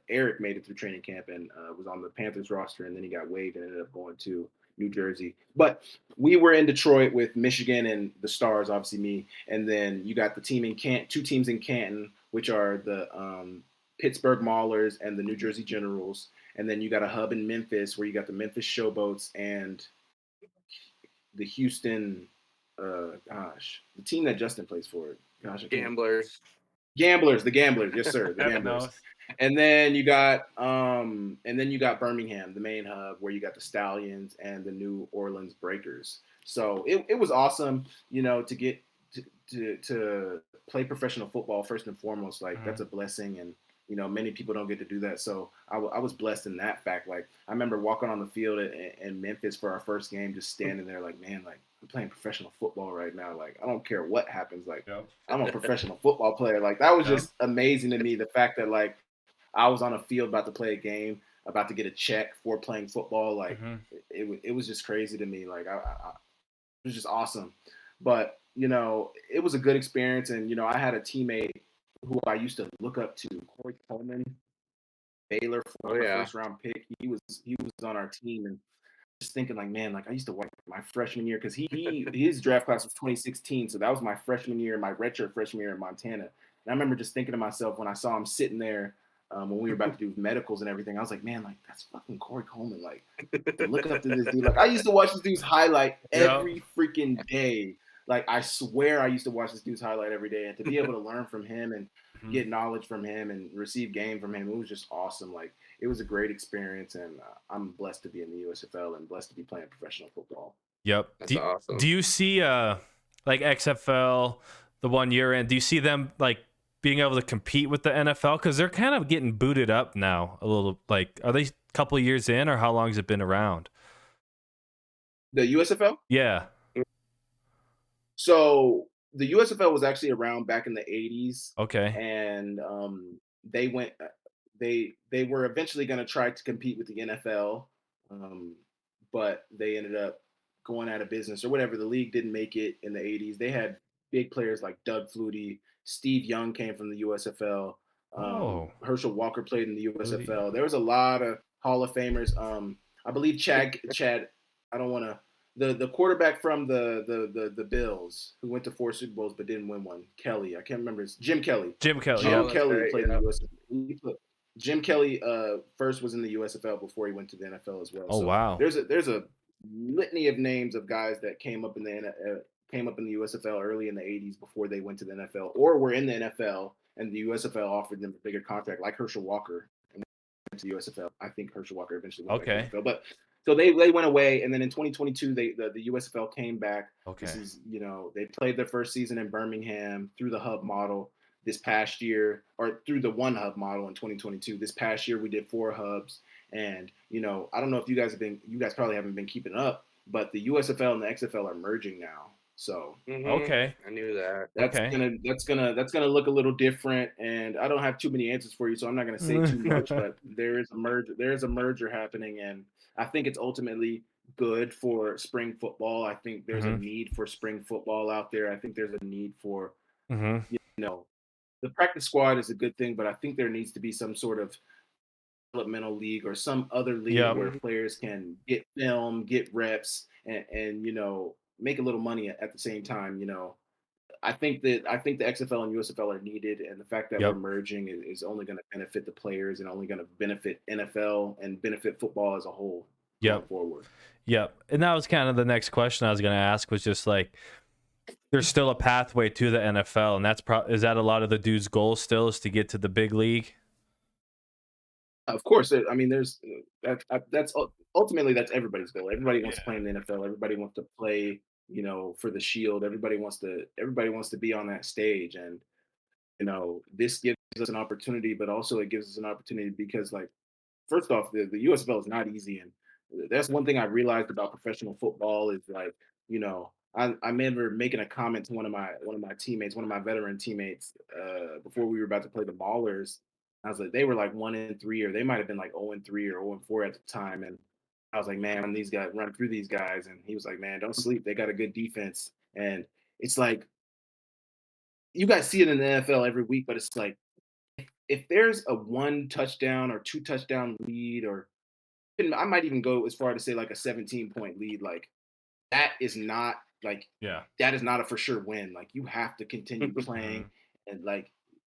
Eric made it through training camp and was on the Panthers roster, and then he got waived and ended up going to New Jersey. But we were in Detroit with Michigan and the Stars, obviously me, and then you got the team in two teams in Canton, which are the Pittsburgh Maulers and the New Jersey Generals, and then you got a hub in Memphis where you got the Memphis Showboats and the Houston, the team that Justin plays for. Gamblers. The Gamblers, yes sir, the Gamblers. And then you got Birmingham, the main hub, where you got the Stallions and the New Orleans Breakers. So it was awesome, to get to play professional football first and foremost. Like that's a blessing, and many people don't get to do that. So I was blessed in that fact. Like I remember walking on the field in Memphis for our first game, just standing there like, man, like I'm playing professional football right now. Like I don't care what happens. Like I'm a professional football player. Like that was just amazing to me. The fact that like I was on a field about to play a game, about to get a check for playing football. Like it was just crazy to me. Like it was just awesome. But it was a good experience, and I had a teammate who I used to look up to, Corey Coleman, Baylor, first round pick. He was on our team, and just thinking like, man, like I used to watch my freshman year because his draft class was 2016, so that was my freshman year, my redshirt freshman year in Montana. And I remember just thinking to myself when I saw him sitting there when we were about to do medicals and everything, I was like, man, like that's fucking Corey Coleman. Like to look up to this dude. Like I used to watch this dude's highlight every freaking day. Like I swear I used to watch this dude's highlight every day, and to be able to learn from him and get knowledge from him and receive game from him, it was just awesome. Like it was a great experience, and I'm blessed to be in the USFL and blessed to be playing professional football. Yep. That's awesome. Do you see like XFL, the one you're in, do you see them like being able to compete with the NFL? Because they're kind of getting booted up now a little. Like, are they a couple of years in, or how long has it been around? The USFL? Yeah. So the USFL was actually around back in the 80s. Okay. And they were eventually going to try to compete with the NFL, but they ended up going out of business or whatever. The league didn't make it in the 80s. They had big players like Doug Flutie. Steve Young came from the USFL. Herschel Walker played in the USFL. There was a lot of Hall of Famers. I believe Chad. I don't want to. The quarterback from the Bills who went to 4 Super Bowls but didn't win one. Kelly. I can't remember. Jim Kelly. Jim Kelly played in the USFL. Jim Kelly first was in the USFL before he went to the NFL as well. Oh, so wow. There's a litany of names of guys that came up in the USFL early in the 80s before they went to the NFL, or were in the NFL and the USFL offered them a bigger contract, like Herschel Walker, and went to the USFL. I think Herschel Walker eventually went to the NFL, but so they went away, and then in 2022 the USFL came back. Okay. This is they played their first season in Birmingham through the hub model. this past year, or through the one hub model in 2022. This past year we did 4 hubs, and I don't know if you guys probably haven't been keeping up, but the USFL and the XFL are merging now. So Okay. I knew that. that's gonna look a little different, and I don't have too many answers for you, so I'm not gonna say too much. But there is a merger happening, and I think it's ultimately good for spring football. I think there's a need for spring football out there. I think there's a need for the practice squad is a good thing, but I think there needs to be some sort of developmental league or some other league where players can get film, get reps, and make a little money at the same time. I think the XFL and USFL are needed, and the fact that we're merging is only going to benefit the players and only going to benefit NFL and benefit football as a whole going forward. Yep. And that was kind of the next question I was going to ask, was just like, there's still a pathway to the NFL, and is that a lot of the dudes' goal still, is to get to the big league? Of course, I mean, that's ultimately that's everybody's goal. Everybody wants to play in the NFL. Everybody wants to play, for the Shield. Everybody wants to be on that stage, and this gives us an opportunity, but also it gives us an opportunity because, like, first off, the USFL is not easy, and that's one thing I realized about professional football is, like, I remember making a comment to one of my teammates, one of my veteran teammates, before we were about to play the Ballers. I was like, they were like 1-3, or they might have been like 0-3 or 0-4 at the time, and I was like, man, these guys run through these guys, and he was like, man, don't sleep. They got a good defense, and it's like you guys see it in the NFL every week, but it's like if there's a 1 touchdown or 2 touchdown lead, or I might even go as far to say like a 17-point lead, like that is not that is not a for sure win. Like, you have to continue playing and like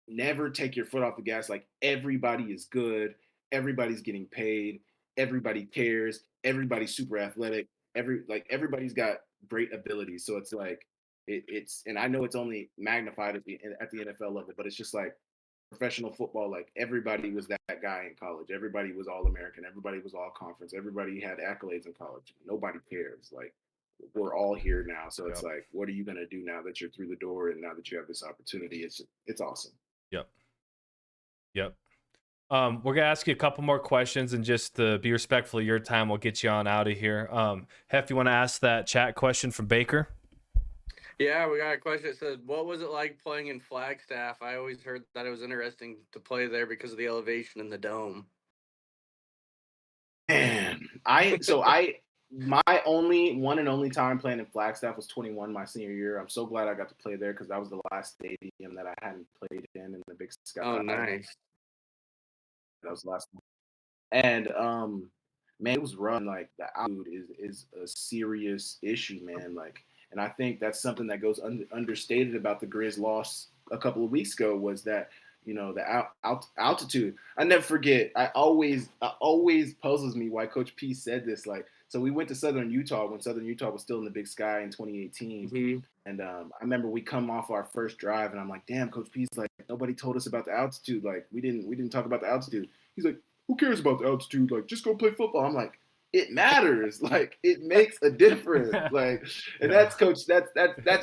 never take your foot off the gas. Like, everybody is good, everybody's getting paid, everybody cares, everybody's super athletic, everybody's got great abilities. So it's like it's and I know it's only magnified at the NFL level, but it's just like professional football, like everybody was that guy in college. Everybody was all American. Everybody was all conference. Everybody had accolades in college. Nobody cares. Like, we're all here now. So it's like, what are you going to do now that you're through the door and now that you have this opportunity? It's awesome. Yep. We're going to ask you a couple more questions, and just to be respectful of your time, we'll get you on out of here. Heff, you want to ask that chat question from Baker? Yeah, we got a question. It says, what was it like playing in Flagstaff? I always heard that it was interesting to play there because of the elevation in the dome. Man, my one and only time playing in Flagstaff was 21, my senior year. I'm so glad I got to play there because that was the last stadium that I hadn't played in the Big Sky. Oh, nice. That was the last one. And man, it was rough. Like, the altitude is a serious issue, man. Like, and I think that's something that goes understated about the Griz loss a couple of weeks ago, was that the altitude. I never forget. I always puzzles me why Coach P said this. Like, so we went to Southern Utah when Southern Utah was still in the Big Sky in 2018. And I remember we come off our first drive, and I'm like, damn, Coach P's like, nobody told us about the altitude. Like, we didn't talk about the altitude. He's like, who cares about the altitude? Like, just go play football. I'm like, it matters. Like, it makes a difference. Like, and that's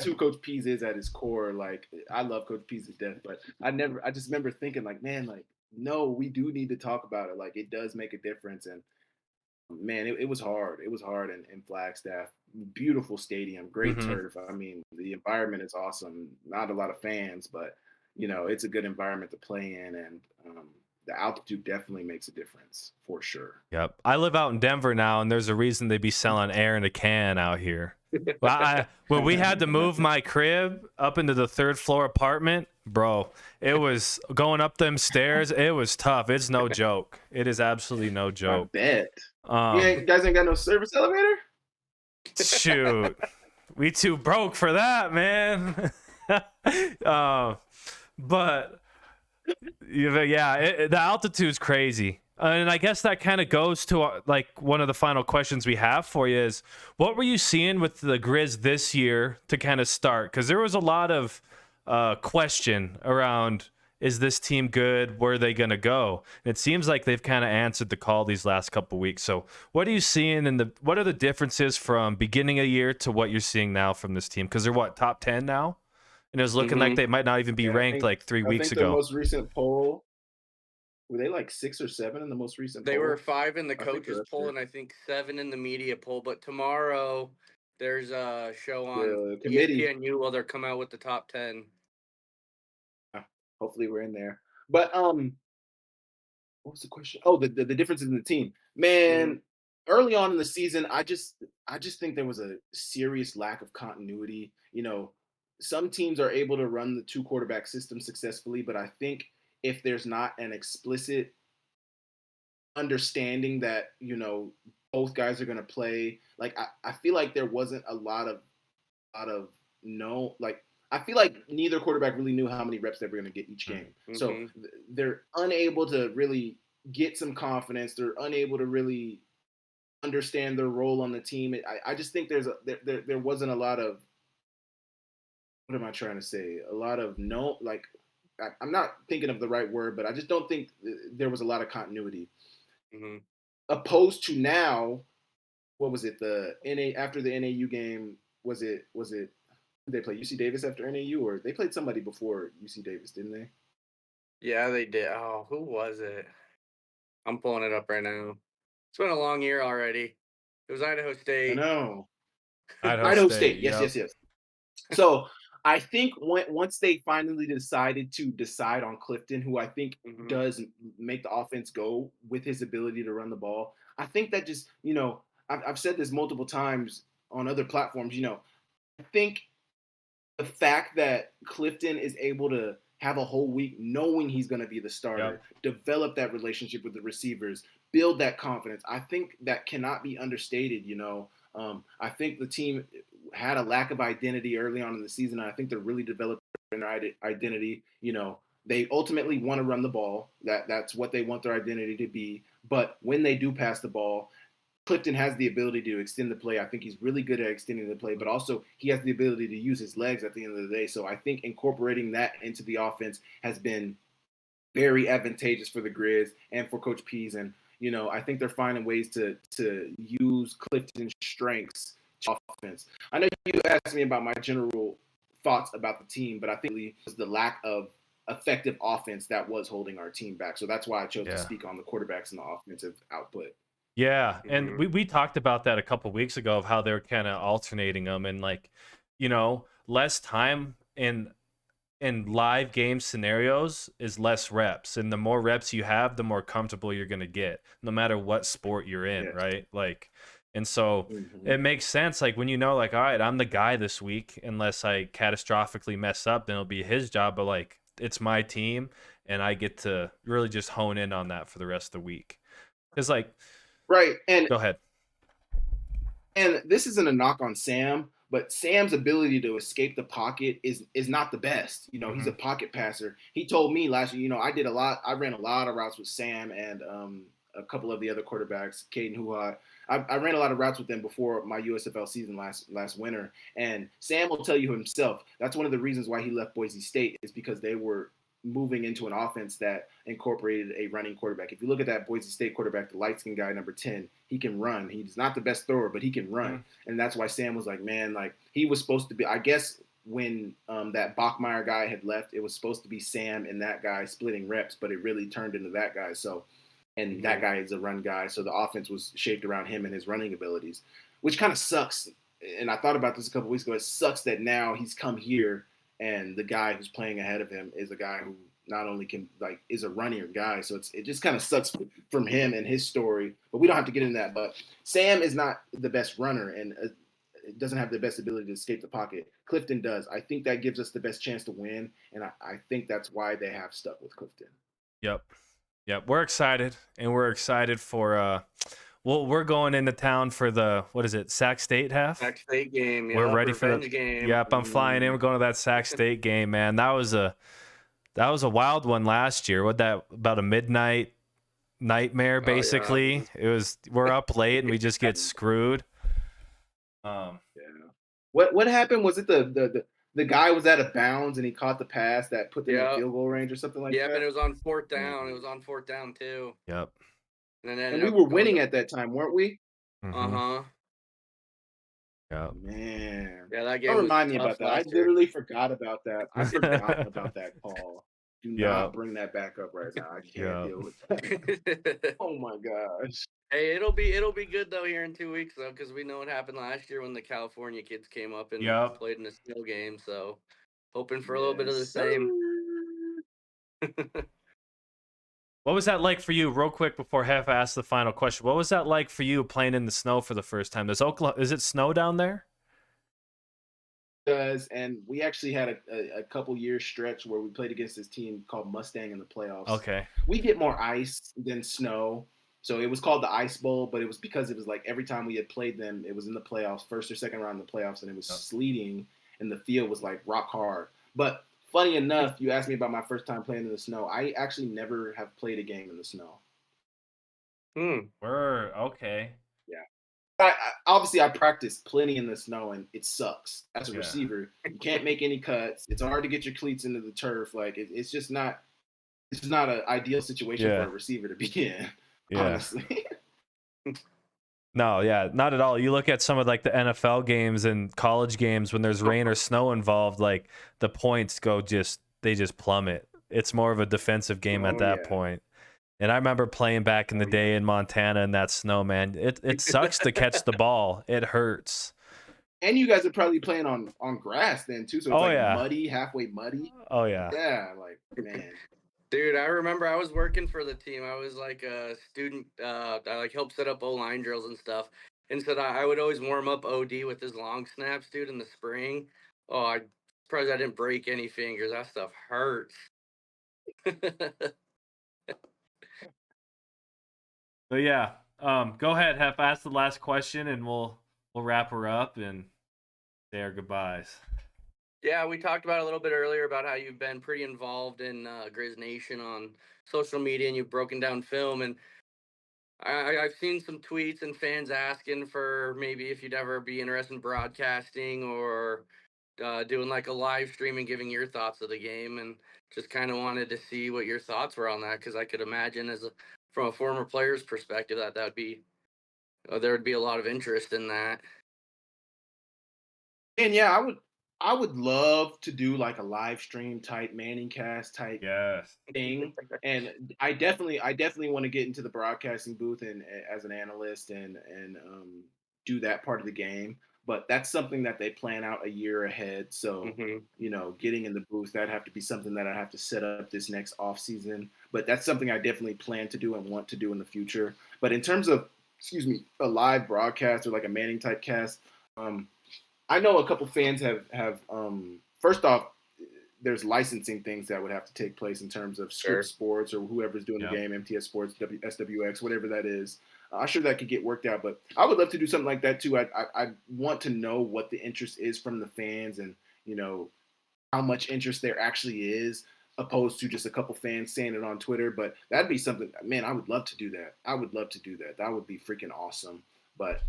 who Coach Pease is at his core. Like, I love Coach Pease to death, but I just remember thinking, like, man, like, no, we do need to talk about it. Like, it does make a difference. And man, it was hard. It was hard in Flagstaff. Beautiful stadium, great turf. I mean, the environment is awesome. Not a lot of fans, but it's a good environment to play in, and the altitude definitely makes a difference for sure. Yep. I live out in Denver now, and there's a reason they be selling air in a can out here. When we had to move my crib up into the 3rd floor apartment, bro, it was going up them stairs. It was tough. It's no joke. It is absolutely no joke. I bet. You guys ain't got no service elevator? Shoot. We too broke for that, man. But yeah, the altitude's crazy. And I guess that kind of goes to like one of the final questions we have for you is, what were you seeing with the Griz this year to kind of start? Because there was a lot of question around, is this team good? Where are they going to go? And it seems like they've kind of answered the call these last couple of weeks. So what are you seeing, and what are the differences from beginning of year to what you're seeing now from this team? Because they're top 10 now and it was looking like they might not even be Yeah, ranked like 3 I weeks think the ago. most recent poll, were they like 6 or 7 in the most recent They poll? were 5 in the I think coaches that's poll, it. and I think 7 in the media poll. But tomorrow there's a show on The committee. ESPNU where they'll come out with the top 10. Hopefully we're in there. But what was the question? Oh, the differences in the team. Man, early on in the season, I just think there was a serious lack of continuity. You know, some teams are able to run the two quarterback system successfully, but I think if there's not an explicit understanding that, both guys are going to play, like I feel like there wasn't a lot of no, like I feel like neither quarterback really knew how many reps they were going to get each game. So they're unable to really get some confidence. They're unable to really understand their role on the team. I just think there wasn't a lot of, what am I trying to say? A lot of no, like I'm not thinking of the right word, but I just don't think there was a lot of continuity. Opposed to now, what was it? The NA after the NAU game, was it did they play UC Davis after NAU, or they played somebody before UC Davis, didn't they? Yeah, they did. Oh, who was it? I'm pulling it up right now. It's been a long year already. It was Idaho I State. know. Idaho Idaho State. State. Yes, Yep. yes, yes. So I think once they finally decided to decide on Clifton, who I think does make the offense go with his ability to run the ball, I think that just, I've said this multiple times on other platforms, I think the fact that Clifton is able to have a whole week knowing he's going to be the starter, develop that relationship with the receivers, build that confidence, I think that cannot be understated. I think the team had a lack of identity early on in the season. And I think they're really developing their identity. They ultimately want to run the ball. That's what they want their identity to be. But when they do pass the ball, Clifton has the ability to extend the play. I think he's really good at extending the play, but also he has the ability to use his legs at the end of the day. So I think incorporating that into the offense has been very advantageous for the Griz and for Coach Pease. And, I think they're finding ways to use Clifton's strengths to offense. I know you asked me about my general thoughts about the team, but I think it was the lack of effective offense that was holding our team back. So that's why I chose to speak on the quarterbacks and the offensive output. Yeah, and we talked about that a couple weeks ago of how they're kind of alternating them, and like, less time in live game scenarios is less reps, and the more reps you have, the more comfortable you're going to get, no matter what sport you're in, right? Like, and so it makes sense, like when like, all right, I'm the guy this week, unless I catastrophically mess up, then it'll be his job, but like it's my team, and I get to really just hone in on that for the rest of the week. Because like, right, and go ahead. And this isn't a knock on Sam, but Sam's ability to escape the pocket is not the best. He's a pocket passer. He told me last year, I ran a lot of routes with Sam and a couple of the other quarterbacks, Caden Huha. I ran a lot of routes with them before my USFL season last winter. And Sam will tell you himself, that's one of the reasons why he left Boise State, is because they were moving into an offense that incorporated a running quarterback. If you look at that Boise State quarterback, the light-skinned guy, number 10, he can run. He's not the best thrower, but he can run. And that's why Sam was like, man, like he was supposed to be, I guess when that Bachmeyer guy had left, it was supposed to be Sam and that guy splitting reps, but it really turned into that guy. So, and that guy is a run guy. So the offense was shaped around him and his running abilities, which kind of sucks. And I thought about this a couple weeks ago. It sucks that now he's come here and the guy who's playing ahead of him is a guy who not only is a runnier guy. So it just kind of sucks from him and his story, but we don't have to get into that. But Sam is not the best runner and doesn't have the best ability to escape the pocket. Clifton does. I think that gives us the best chance to win. And I think that's why they have stuck with Clifton. Yep. We're excited, and we're excited for, we're going into town for the, what is it, Sac State Heff? Sac State game. We're ready for the game. Yep, I'm flying in. We're going to that Sac State game, man. That was a wild one last year. What that about a midnight nightmare basically? It was. We're up late and we just get screwed. What happened? Was it the guy was out of bounds and he caught the pass that put them in field goal range or something like that? Yeah, but it was on fourth down. It was on fourth down too. Yep. And we were winning at that time, weren't we? Yeah. Man, Yeah, that don't game was remind me tough about that. I last year. literally forgot about that. I forgot about that call. Do Yeah. not bring that back up right now. I can't Yeah. deal with that. Oh my gosh. Hey, it'll be good though here in 2 weeks though, because we know what happened last year when the California kids came up and Yep. played in a snow game. So hoping for a little bit of Yes, the sir. same. What was that like for you, real quick, before Hef asks the final question? What was that like for you playing in the snow for the first time? Is it snow down there? Does and we actually had a couple years stretch where we played against this team called Mustang in the playoffs. Okay. We get more ice than snow. So it was called the Ice Bowl, but it was because it was like every time we had played them, it was in the playoffs, first or second round in the playoffs, and it was Yep. sleeting, and the field was like rock hard. But funny enough, you asked me about my first time playing in the snow. I actually never have played a game in the snow. Word. Okay. Yeah. Obviously, I practiced plenty in the snow, and it sucks. As a Yeah. receiver, you can't make any cuts. It's hard to get your cleats into the turf. Like it's just not. It's not an ideal situation Yeah. for a receiver to be in. Yeah. Honestly. No, yeah, not at all. You look at some of like the NFL games and college games when there's rain or snow involved, like the points they just plummet. It's more of a defensive game at Oh that yeah. point. And I remember playing back in the day in Montana in that snow, man. It sucks to catch the ball. It hurts. And you guys are probably playing on grass then too, so it's Oh like yeah. muddy, halfway muddy. Oh yeah. Yeah, like man. Dude, I remember I was working for the team. I was like a student. I like helped set up O-line drills and stuff. And so I would always warm up OD with his long snaps, dude, in the spring. Oh, I'm surprised I didn't break any fingers. That stuff hurts. But yeah, go ahead, Hef. Ask the last question, and we'll wrap her up and say our goodbyes. Yeah, we talked about it a little bit earlier about how you've been pretty involved in Griz Nation on social media, and you've broken down film. And I've seen some tweets and fans asking for maybe if you'd ever be interested in broadcasting or doing like a live stream and giving your thoughts of the game, and just kind of wanted to see what your thoughts were on that, because I could imagine from a former player's perspective that would be there would be a lot of interest in that. And yeah, I would love to do like a live stream type Manning cast type Yes. thing. And I definitely want to get into the broadcasting booth and as an analyst and do that part of the game. But that's something that they plan out a year ahead. So, getting in the booth, that'd have to be something that I have to set up this next off season. But that's something I definitely plan to do and want to do in the future. But in terms of, a live broadcast or like a Manning type cast, I know a couple fans have first off, there's licensing things that would have to take place in terms of Script Sports or whoever's doing the game, MTS Sports, SWX, whatever that is. I'm sure that could get worked out, but I would love to do something like that too. I want to know what the interest is from the fans and, how much interest there actually is, opposed to just a couple fans saying it on Twitter. But that'd be something, man, I would love to do that. I would love to do that. That would be freaking awesome. But,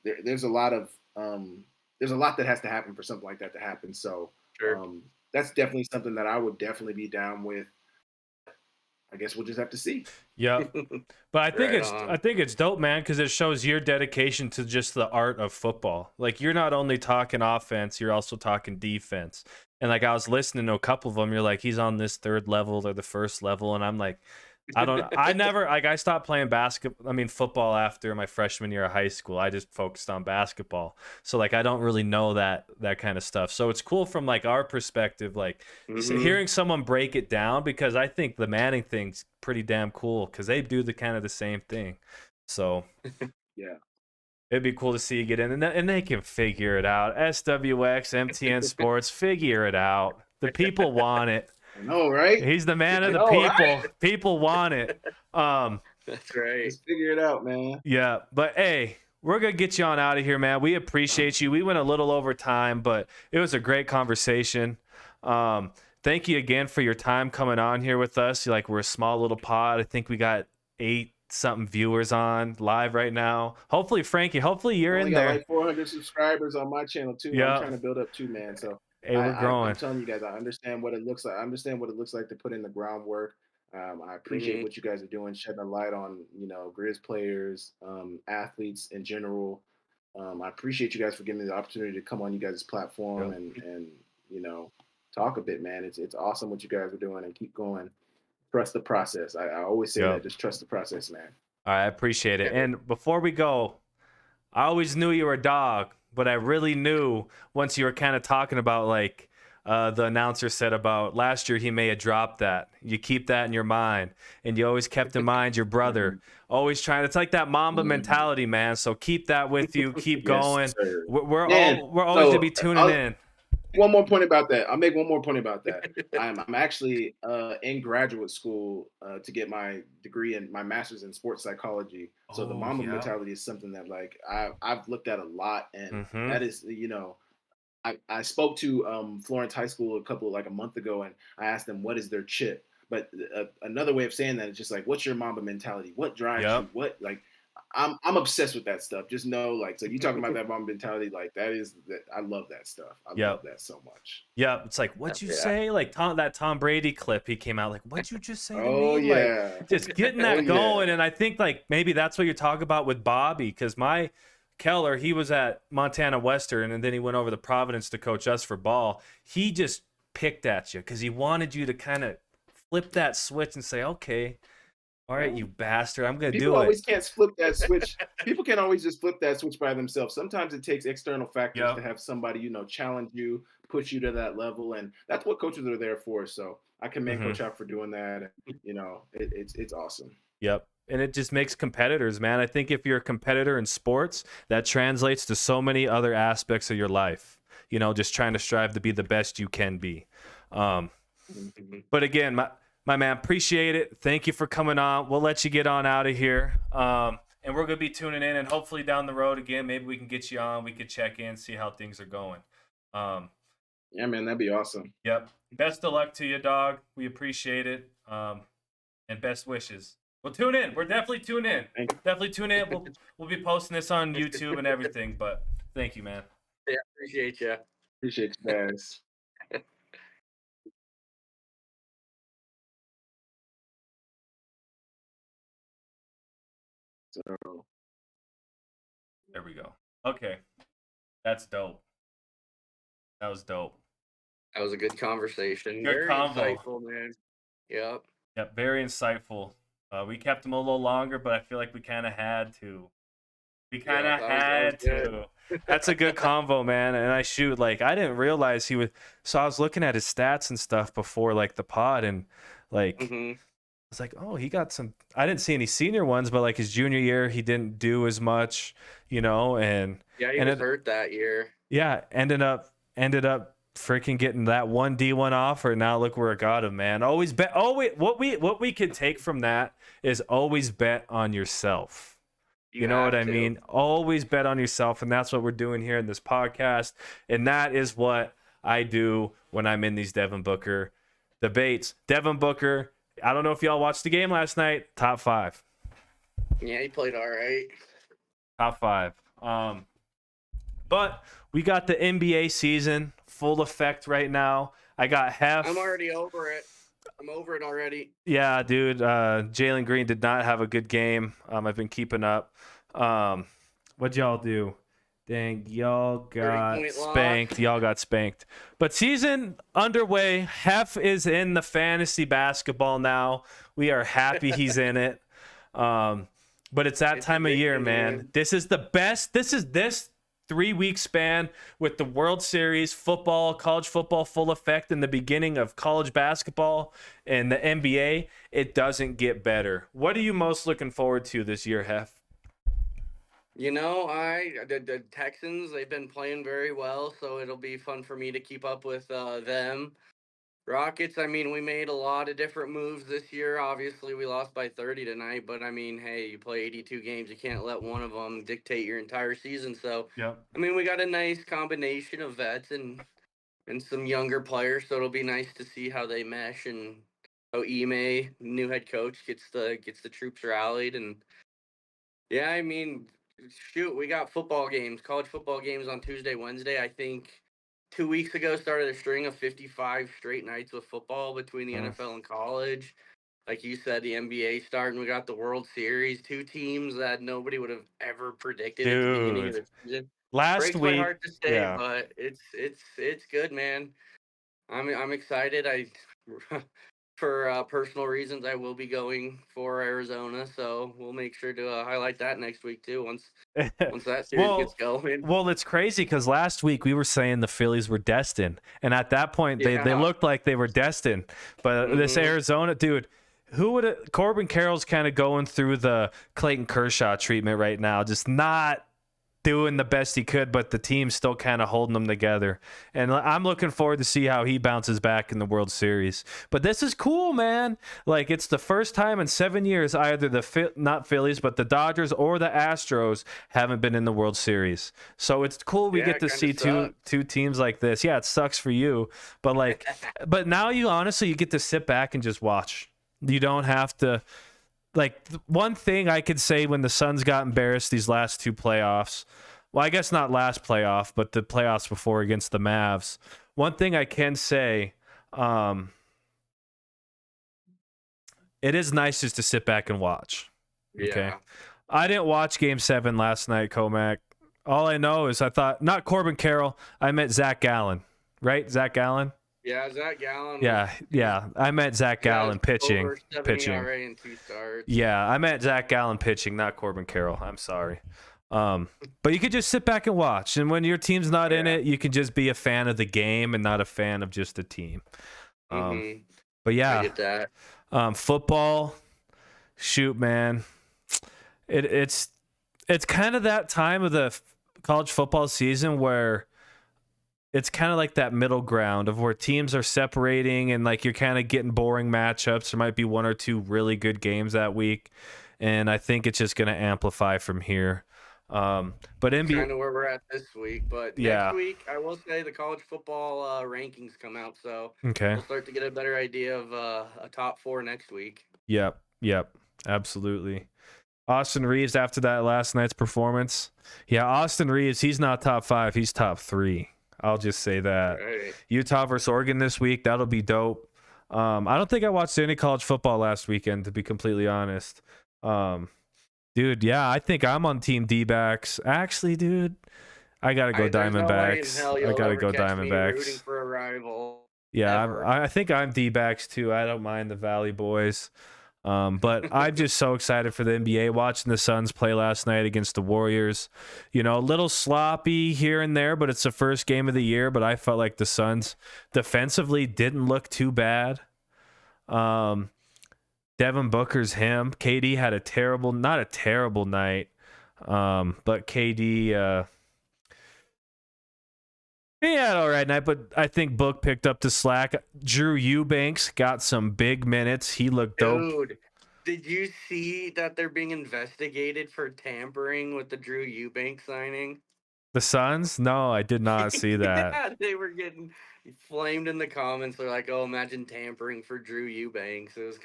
there's a lot of there's a lot that has to happen for something like that to happen. So that's definitely something that I would definitely be down with. I guess we'll just have to see. Yep. But I think Right it's dope, man, because it shows your dedication to just the art of football. Like you're not only talking offense, you're also talking defense. And like I was listening to a couple of them, you're like, he's on this third level or the first level, and I'm like, I stopped playing football after my freshman year of high school. I just focused on basketball. So like I don't really know that kind of stuff. So it's cool from like our perspective, like hearing someone break it down, because I think the Manning thing's pretty damn cool because they do the kind of the same thing. So Yeah. it'd be cool to see you get in, and they can figure it out. SWX, MTN Sports, figure it out. The people want it. I know, right? He's the man of the people. Right? People want it. That's right. Just figure it out, man. Yeah, but hey, we're gonna get you on out of here, man. We appreciate you. We went a little over time, but it was a great conversation. Thank you again for your time coming on here with us. Like, we're a small little pod. I think we got 8-something viewers on live right now. Hopefully, Frankie, you're in there. I got like 400 subscribers on my channel too. Yeah. I'm trying to build up too, man. So hey, we're growing. I'm telling you guys, I understand what it looks like. I understand what it looks like to put in the groundwork. I appreciate what you guys are doing, shedding a light on, Grizz players, athletes in general. I appreciate you guys for giving me the opportunity to come on you guys' platform and talk a bit, man. It's awesome what you guys are doing, and keep going. Trust the process. I always say that. Yep. Just trust the process, man. I appreciate it. Yeah. And before we go, I always knew you were a dog, but I really knew once you were kind of talking about like the announcer said about last year he may have dropped that. You keep that in your mind, and you always kept in mind your brother. Always trying. It's like that Mamba mentality, man. So keep that with you. Keep Yes, going. sir. We're Man, always gonna be tuning in. one more point about that. I'll make one more point about that. I'm actually in graduate school to get my degree and my master's in sports psychology. So the Mamba mentality is something that like I've looked at a lot, and that is I spoke to Florence High School a month ago, and I asked them what is their chip. But another way of saying that is just like, what's your Mamba mentality? What drives you? What like I'm obsessed with that stuff. Just know, like, so you talking about that Mamba mentality, like that. I love that stuff. I love that so much. Yeah, it's like, what'd you say? Like that Tom Brady clip, he came out like, what'd you just say to Oh me? yeah, Like, just getting that going. And I think like maybe that's what you're talking about with Bobby, because my Keller, he was at Montana Western, and then he went over to Providence to coach us for ball. He just picked at you because he wanted you to kind of flip that switch and say, okay, all right, you bastard, I'm going to do it. People always can't flip that switch. People can't always just flip that switch by themselves. Sometimes it takes external factors to have somebody, challenge you, push you to that level. And that's what coaches are there for. So I commend Coach Heff for doing that. And, it's awesome. Yep. And it just makes competitors, man. I think if you're a competitor in sports, that translates to so many other aspects of your life. Just trying to strive to be the best you can be. But again, my man, appreciate it. Thank you for coming on. We'll let you get on out of here. And we're going to be tuning in, and hopefully down the road again, maybe we can get you on. We could check in, see how things are going. Yeah, man, that'd be awesome. Yep. Best of luck to you, dog. We appreciate it. And best wishes. We'll tune in. We're definitely tuning in. Definitely tune in. We'll be posting this on YouTube and everything. But thank you, man. Yeah, appreciate you. Appreciate you guys. So there we go. Okay. That's dope. That was dope. That was a good conversation. Good Very convo. insightful, man. Yep. Yep, very insightful. We kept him a little longer, but I feel like we kind of had to. That's a good convo, man. And I didn't realize he was. So I was looking at his stats and stuff before like the pod, and like I was like, oh, he got some. I didn't see any senior ones, but like his junior year, he didn't do as much, and yeah, he was hurt that year. Yeah, ended up freaking getting that one D1 offer. Now look where it got him, man. Always bet. What we could take from that is always bet on yourself. You know what I mean? Always bet on yourself, and that's what we're doing here in this podcast. And that is what I do when I'm in these Devin Booker debates. Devin Booker, I don't know if y'all watched the game last night. Top 5. Yeah, he played all right. Top 5. But we got the NBA season full effect right now. I got Heff. I'm already over it. I'm over it already. Yeah, dude. Jalen Green did not have a good game. I've been keeping up. What'd y'all do? Dang, y'all got spanked. Y'all got spanked. But season underway. Heff is in the fantasy basketball now. We are happy he's in it. But it's that time of year, man. This is the best. This 3-week span with the World Series, football, college football full effect, in the beginning of college basketball and the NBA. It doesn't get better. What are you most looking forward to this year, Heff? The Texans, they've been playing very well, so it'll be fun for me to keep up with them. Rockets, we made a lot of different moves this year. Obviously, we lost by 30 tonight, but hey, you play 82 games. You can't let one of them dictate your entire season. So, we got a nice combination of vets and some younger players, so it'll be nice to see how they mesh and how Ime, new head coach, gets the troops rallied. And yeah, shoot, we got football games, college football games on Tuesday, Wednesday. I think 2 weeks ago started a string of 55 straight nights with football between the NFL and college. like you said, the NBA starting. We got the World Series. 2 teams that nobody would have ever predicted at the beginning of Dude. the season. Last Breaks my week, heart to say, yeah. but it's good, man. I'm excited. I for personal reasons, I will be going for Arizona, so we'll make sure to highlight that next week too. Once that series gets well, going. well, it's crazy because last week we were saying the Phillies were destined, and at that point they Yeah. looked like they were destined. But this Mm-hmm. Arizona dude, who would Corbin Carroll's kind of going through the Clayton Kershaw treatment right now, just not doing the best he could, but the team's still kind of holding them together. And I'm looking forward to see how he bounces back in the World Series. But this is cool, man. Like, it's the first time in 7 years either not Phillies, but the Dodgers or the Astros haven't been in the World Series. So it's cool we Yeah, get to it kinda see two teams like this. Yeah, it sucks for you, but like, but now you get to sit back and just watch. You don't have to. Like, one thing I could say when the Suns got embarrassed these last 2 playoffs, well, I guess not last playoff, but the playoffs before against the Mavs. One thing I can say, it is nice just to sit back and watch. Okay. Yeah. I didn't watch Game 7 last night, Comac. All I know is I thought, not Corbin Carroll, I meant Zach Gallen, right? Zach Gallen? Yeah, Zach Gallen. Yeah. I meant Zach Gallen pitching. Over 7 ERA in 2 starts. Yeah, I meant Zach Gallen pitching, not Corbin Carroll. I'm sorry. But you could just sit back and watch. And when your team's not in it, you can just be a fan of the game and not a fan of just the team. But yeah, I get that. football, shoot, man. It's kind of that time of the college football season where it's kind of like that middle ground of where teams are separating and like you're kind of getting boring matchups. There might be 1 or 2 really good games that week, and I think it's just going to amplify from here. But NBA, kind of where we're at this week, but next week I will say the college football rankings come out, so okay, we'll start to get a better idea of a top 4 next week. Yep, absolutely. Austin Reeves after that last night's performance. Yeah, Austin Reeves, he's not top 5, he's top 3. I'll just say that. Right. Utah versus Oregon this week, that'll be dope. I don't think I watched any college football last weekend, to be completely honest. Dude, yeah, I think I'm on Team D-backs. Actually, dude, I got to go Diamondbacks. I got to go Diamondbacks. Rooting for a rival. Yeah, I think I'm D-backs too. I don't mind the Valley Boys. But I'm just so excited for the NBA. Watching the Suns play last night against the Warriors, a little sloppy here and there, but it's the first game of the year. But I felt like the Suns defensively didn't look too bad. Devin Booker's him. KD had not a terrible night, but KD, he had an all right night, but I think Book picked up the slack. Drew Eubanks got some big minutes. He looked dope. Dude, did you see that they're being investigated for tampering with the Drew Eubanks signing? The Suns? No, I did not see that. Yeah, they were getting flamed in the comments. They're like, "Oh, imagine tampering for Drew Eubanks." It was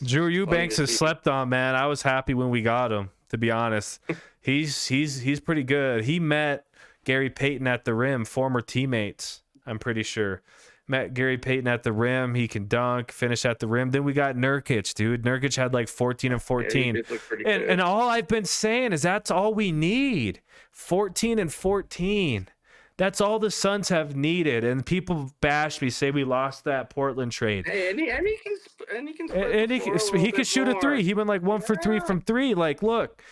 Drew Eubanks is slept on, man. I was happy when we got him, to be honest. He's pretty good. He met Gary Payton at the rim, former teammates, I'm pretty sure. Met Gary Payton at the rim. He can dunk, finish at the rim. Then we got Nurkic, dude. Nurkic had like 14 and 14. Yeah, and all I've been saying is that's all we need. 14 and 14. That's all the Suns have needed. And people bash me, say we lost that Portland trade. Hey, and he could shoot a 3. He went like 1 for 3 from 3. Like, look.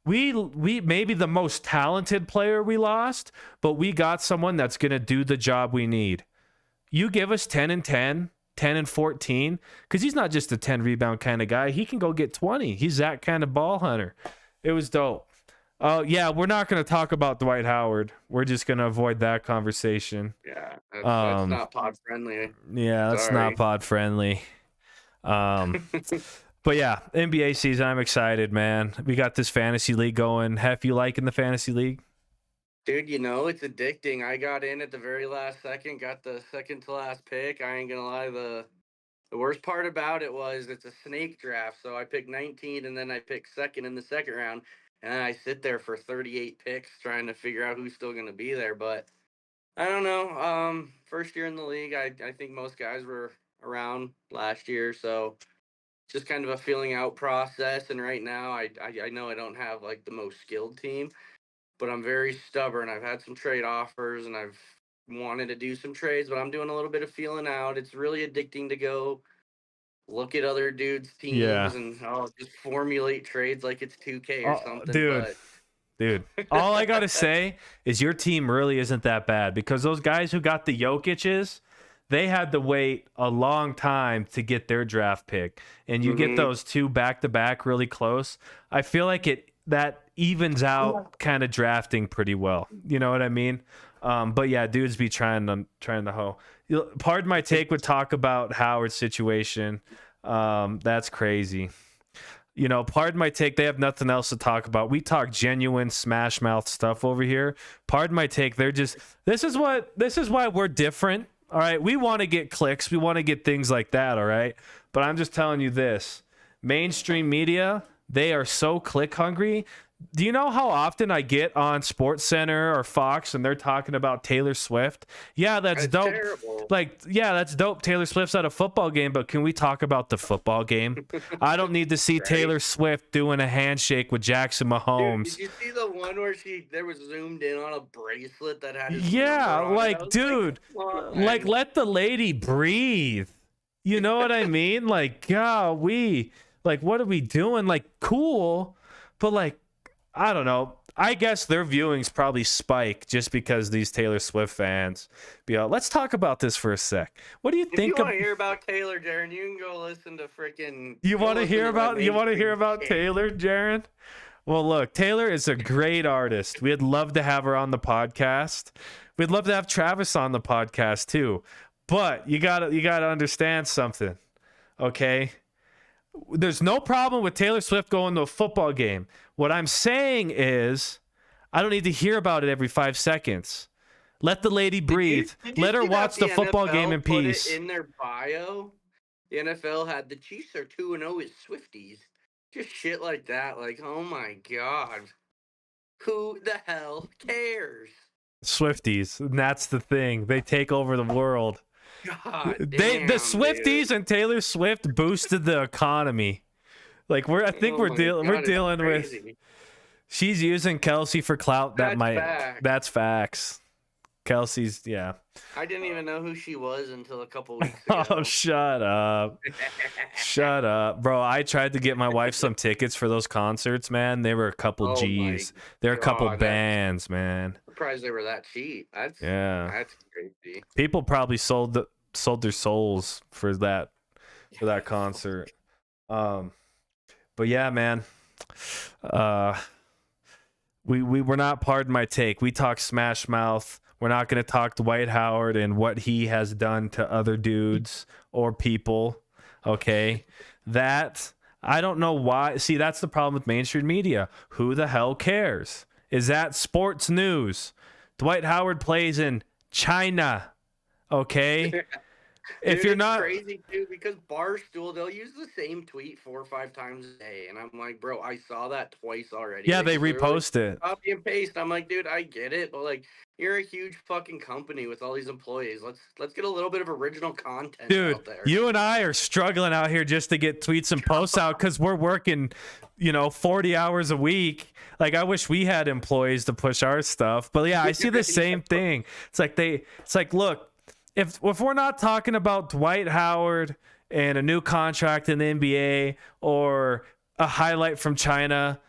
We maybe the most talented player we lost, but we got someone that's going to do the job we need. You give us 10 and 10, 10 and 14, because he's not just a 10 rebound kind of guy. He can go get 20. He's that kind of ball hunter. It was dope. Yeah, we're not going to talk about Dwight Howard. We're just going to avoid that conversation. Yeah, that's not pod friendly. Yeah, that's not pod friendly. But yeah, NBA season, I'm excited, man. We got this fantasy league going. Heff, you liking the fantasy league? Dude, it's addicting. I got in at the very last second, got the second to last pick. I ain't gonna lie, the worst part about it was it's a snake draft. So I picked 19 and then I picked second in the second round. And I sit there for 38 picks trying to figure out who's still gonna be there. But I don't know. First year in the league, I think most guys were around last year, so just kind of a feeling out process. And right now, I know I don't have like the most skilled team, but I'm very stubborn. I've had some trade offers and I've wanted to do some trades, but I'm doing a little bit of feeling out. It's really addicting to go look at other dudes' Yeah. teams and just formulate trades like it's 2K or something. Dude. But All I gotta say is your team really isn't that bad, because those guys who got the Jokic's, they had to wait a long time to get their draft pick, and you get those two back to back really close. I feel like that evens out kind of drafting pretty well. You know what I mean? But yeah, dudes be trying to hoe. Pardon my take would talk about Howard's situation. That's crazy. You know, pardon my take, they have nothing else to talk about. We talk genuine smash mouth stuff over here. Pardon my take, they're just this is why we're different. All right. We want to get clicks. We want to get things like that. All right. But I'm just telling you this. Mainstream media, they are so click hungry. Do you know how often I get on SportsCenter or Fox and they're talking about Taylor Swift? Yeah, that's dope. Terrible. Like, yeah, that's dope. Taylor Swift's at a football game, but can we talk about the football game? I don't need to see Right. Taylor Swift doing a handshake with Jackson Mahomes. Dude, did you see the one where there was zoomed in on a bracelet that had his Yeah, number on it? I like, was dude, come on, like, man. let the lady breathe. You know what I mean? Like, golly, like, what are we doing? Like, cool, but like, I don't know. I guess their viewings probably spike just because these Taylor Swift fans be like, let's talk about this for a sec. What do you If you think want to hear about Taylor, Jaron, you can go listen to freaking. You want to listen hear my about mainstream shit. Taylor, Jaron? Well, look, Taylor is a great artist. We'd love to have her on the podcast. We'd love to have Travis on the podcast too. But you gotta understand something, okay? There's no problem with Taylor Swift going to a football game. What I'm saying is, I don't need to hear about it every 5 seconds. Let the lady breathe. Did you Let her see that watch the football NFL game in put peace. it in their bio, the NFL had the Chiefs are 2-0 as Swifties. Just shit like that. Like, oh my god, who the hell cares? Swifties, and that's the thing. They take over the world. God, The damn, Swifties dude. and Taylor Swift boosted the economy. Like Oh we're my dealing God, it's with. crazy. She's using Kelce for clout. That's That's facts. Kelce's, yeah. I didn't even know who she was until a couple weeks ago. Oh, shut up. Shut up. Bro, I tried to get my wife some tickets for those concerts, man. They were a couple Oh my G's. They're a couple God, bands, man. Surprised they were that cheap. That's crazy. People probably sold their souls for that concert. But yeah, man. We're not, pardon my take. We talk Smash Mouth. We're not going to talk Dwight Howard and what he has done to other dudes or people. Okay. That, I don't know why. See, that's the problem with mainstream media. Who the hell cares? Is that sports news? Dwight Howard plays in China. Okay. If Dude, you're it's not crazy, dude, because Barstool, they'll use the same tweet 4 or 5 times a day, and I'm like, bro, I saw that twice already. Yeah, Like, they literally repost it. copy and paste. I'm like, dude, I get it, but like, you're a huge fucking company with all these employees. Let's get a little bit of original content Dude, out there. you and I are struggling out here just to get tweets and posts out because we're working, 40 hours a week. Like, I wish we had employees to push our stuff. But yeah, I see the same thing. It's like, look, if we're not talking about Dwight Howard and a new contract in the NBA or a highlight from China,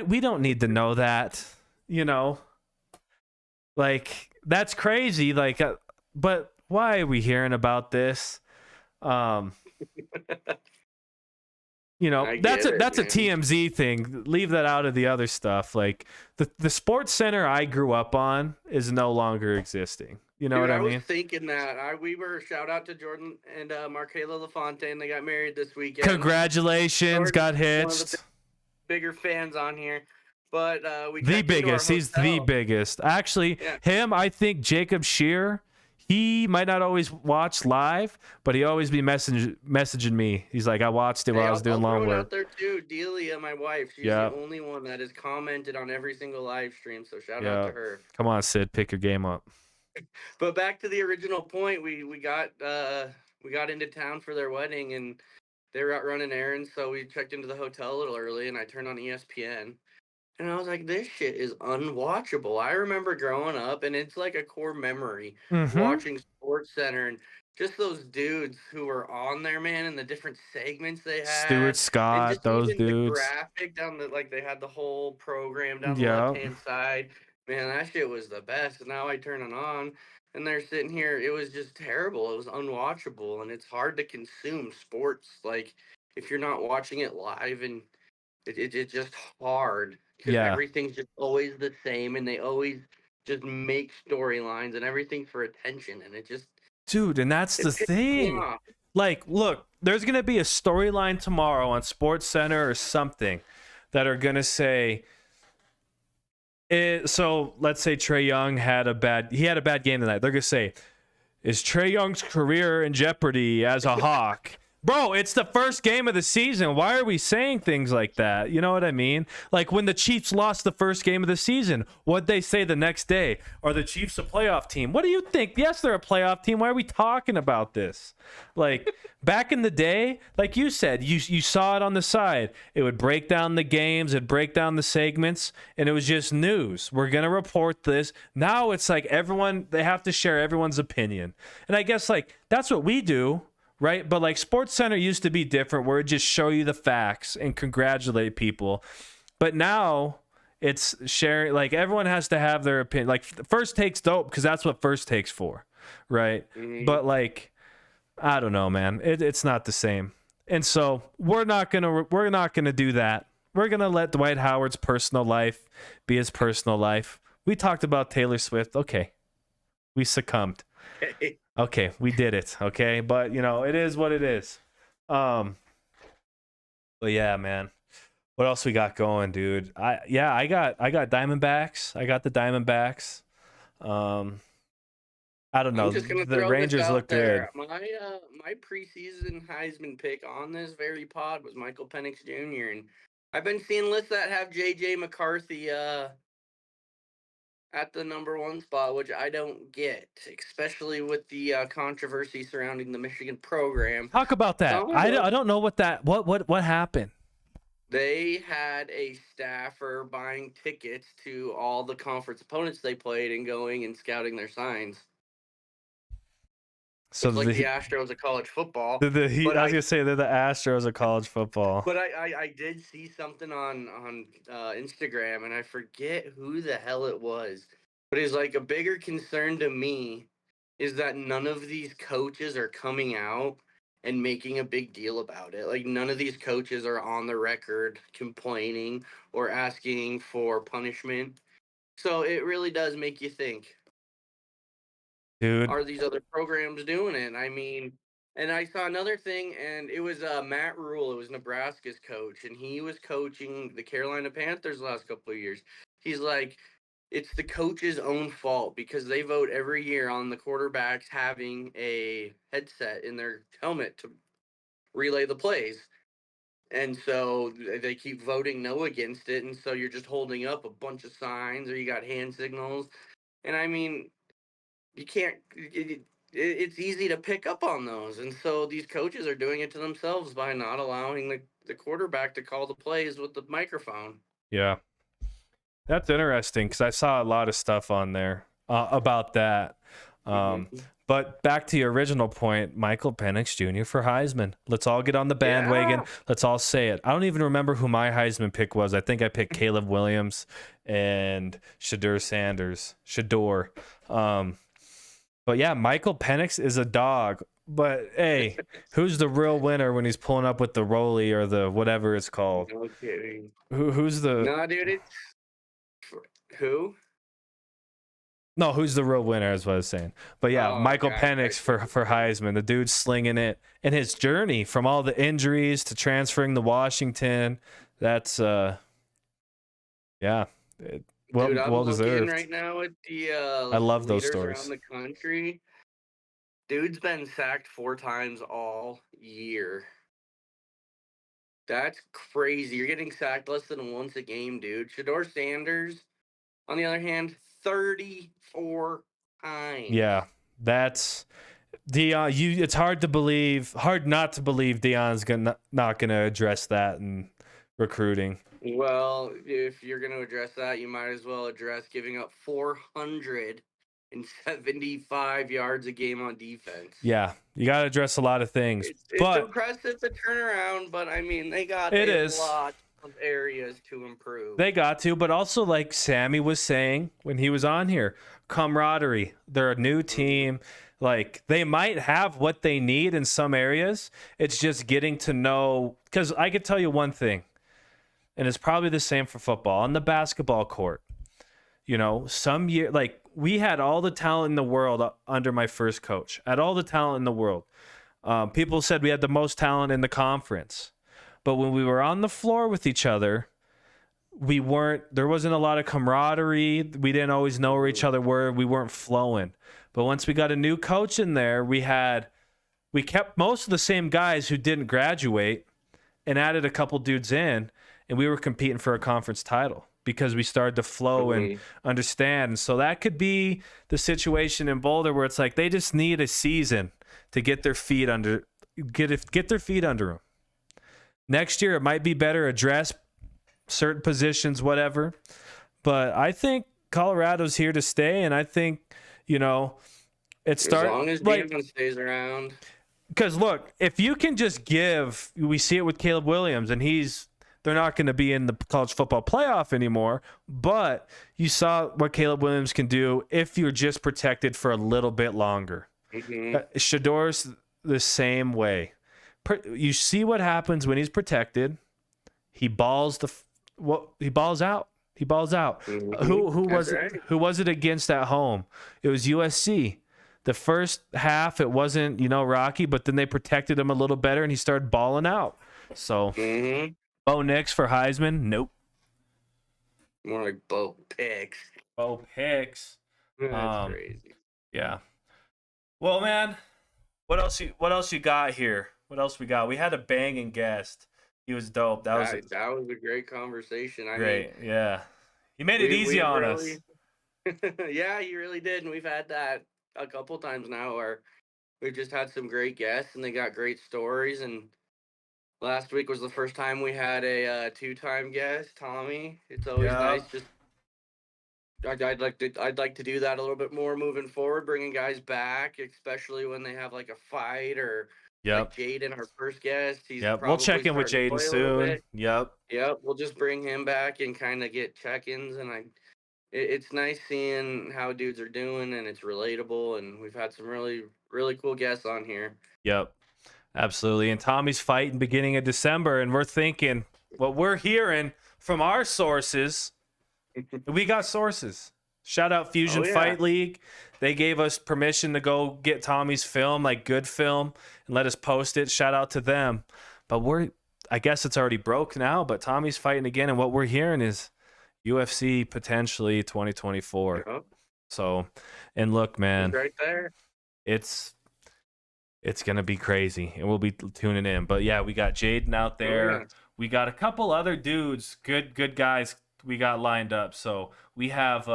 we don't need to know that, Like, that's crazy. Like, but why are we hearing about this? I That's get a it, man. TMZ thing. Leave that out of the other stuff. Like the Sports Center I grew up on is no longer existing. You know Dude, what I I mean? was thinking that. We were, shout out to Jordan and Markela LaFontaine. They got married this weekend. Congratulations, Jordan's got one of hitched. the bigger fans on here. But we The checked into our biggest. He's the hotel. biggest. Actually, Yeah. him, I think Jacob Shear, he might not always watch live, but he always be messaging me. He's like, I watched it while I was doing I'll long throw it work. out there too. Delia, my wife, she's Yeah. the only one that has commented on every single live stream. So shout Yeah. out to her. Come on, Sid, pick your game up. But back to the original point, we got into town for their wedding, and they were out running errands, so we checked into the hotel a little early, and I turned on ESPN. And I was like, this shit is unwatchable. I remember growing up, and it's like a core memory Mm-hmm. watching Sports Center and just those dudes who were on there, man, and the different segments they Stuart had. And Scott, just those even the dudes. graphic down the, like, they had the whole program down the Yeah. left-hand side. Man, that shit was the best. And now I turn it on, and they're sitting here. It was just terrible. It was unwatchable, and it's hard to consume sports, like, if you're not watching it live, and it's just hard because Yeah. everything's just always the same, and they always just make storylines and everything for attention, and it just Dude, and that's the it pisses me thing. off. Like, look, there's going to be a storyline tomorrow on Sports Center or something that are going to say so let's say Trae Young had a bad game tonight. They're going to say, is Trae Young's career in jeopardy as a Hawk? Bro, it's the first game of the season. Why are we saying things like that? You know what I mean? Like when the Chiefs lost the first game of the season, what'd they say the next day? Are the Chiefs a playoff team? What do you think? Yes, they're a playoff team. Why are we talking about this? Like back in the day, like you said, you saw it on the side. It would break down the games, it'd break down the segments, and it was just news. We're going to report this. Now it's like they have to share everyone's opinion. And I guess like that's what we do. Right. But like Sports Center used to be different where it just show you the facts and congratulate people. But now it's sharing, like everyone has to have their opinion. Like First Take's dope because that's what First Take's for. Right. Mm-hmm. But like, I don't know, man. It's not the same. And so we're not gonna do that. We're gonna let Dwight Howard's personal life be his personal life. We talked about Taylor Swift. Okay. We succumbed. Okay, we did it. Okay, but you know it is what it is. But yeah, man. What else we got going, dude? I got Diamondbacks. I got the Diamondbacks. I don't know. I'm just gonna The throw Rangers this out look there. good. My preseason Heisman pick on this very pod was Michael Penix Jr. and I've been seeing lists that have JJ McCarthy at the number one spot, which I don't get, especially with the controversy surrounding the Michigan program. Talk about that. I don't know what happened. They had a staffer buying tickets to all the conference opponents they played and going and scouting their signs. So it's like the Astros of college football. I was gonna say they're the Astros of college football. But I did see something on Instagram, and I forget who the hell it was. But it's like a bigger concern to me is that none of these coaches are coming out and making a big deal about it. Like none of these coaches are on the record complaining or asking for punishment. So it really does make you think. Dude, are these other programs doing it? I mean, and I saw another thing, and it was Matt Rule. It was Nebraska's coach, and he was coaching the Carolina Panthers the last couple of years. He's like, it's the coach's own fault because they vote every year on the quarterbacks having a headset in their helmet to relay the plays. And so they keep voting no against it. And so you're just holding up a bunch of signs or you got hand signals. And I mean, you can't, it's easy to pick up on those. And so these coaches are doing it to themselves by not allowing the quarterback to call the plays with the microphone. Yeah. That's interesting because I saw a lot of stuff on there about that. But back to your original point, Michael Penix Jr. for Heisman. Let's all get on the bandwagon. Yeah. Let's all say it. I don't even remember who my Heisman pick was. I think I picked Caleb Williams and Shedeur Sanders. But yeah, Michael Penix is a dog. But hey, who's the real winner when he's pulling up with the rollie or the whatever it's called? No kidding. Who's the? No, dude. It's who? No, who's the real winner is what I was saying. But yeah, Michael Penix for Heisman. The dude's slinging it. And his journey from all the injuries to transferring to Washington, that's well Dude, I'm well looking deserved. right now at the I love those stories around the country. Dude's been sacked 4 times all year. That's crazy. You're getting sacked less than once a game, dude. Shedeur Sanders, on the other hand, 34 times. Yeah, that's Dion, it's hard not to believe Dion's not gonna address that in recruiting. Well, if you're going to address that, you might as well address giving up 475 yards a game on defense. Yeah, you got to address a lot of things. It's but impressive the turnaround, but I mean, they got lot of areas to improve. They got to, but also like Sammy was saying when he was on here, camaraderie. They're a new team. Like, they might have what they need in some areas. It's just getting to know, because I could tell you one thing, and it's probably the same for football. On the basketball court, some year, like, we had all the talent in the world under my first coach. Had all the talent in the world. People said we had the most talent in the conference. But when we were on the floor with each other, there wasn't a lot of camaraderie. We didn't always know where each other were. We weren't flowing. But once we got a new coach in there, we kept most of the same guys who didn't graduate and added a couple dudes in, and we were competing for a conference title because we started to flow and understand. And so that could be the situation in Boulder where it's like they just need a season to get their feet under them. Next year, it might be better, address certain positions, whatever. But I think Colorado's here to stay, and I think, as long as Damon stays around. Because, look, if you can just we see it with Caleb Williams, and they're not going to be in the college football playoff anymore, but you saw what Caleb Williams can do if you're just protected for a little bit longer. Shador's the same way. You see what happens when he's protected. He balls out. He balls out. Who was it against at home? It was USC. The first half, it wasn't, rocky, but then they protected him a little better, and he started balling out. So, Bo Nix for Heisman? Nope. More like Bo Picks. Bo Picks. That's crazy. Yeah. Well, man, what else you got here? What else we got? We had a banging guest. He was dope. That was a great conversation. Yeah. He made it easy on us. Yeah, he really did. And we've had that a couple times now where we've just had some great guests and they got great stories. And last week was the first time we had a two-time guest, Tommy. It's always nice. I'd like to do that a little bit more moving forward, bringing guys back, especially when they have like a fight or like Jaden, our first guest. We'll check in with Jaden soon. Yep. We'll just bring him back and kind of get check-ins, and it's nice seeing how dudes are doing, and it's relatable, and we've had some really, really cool guests on here. Yep. Absolutely. And Tommy's fighting beginning of December, and we're thinking what we're hearing from our sources. We got sources. Shout out Fusion Fight League. They gave us permission to go get Tommy's film, like good film, and let us post it. Shout out to them. But I guess it's already broke now, but Tommy's fighting again, and what we're hearing is UFC potentially 2024. Yep. So, and look, man, right there. It's gonna be crazy, and we'll be tuning in. But yeah, we got Jaden out there. We got a couple other dudes, good guys we got lined up. So we have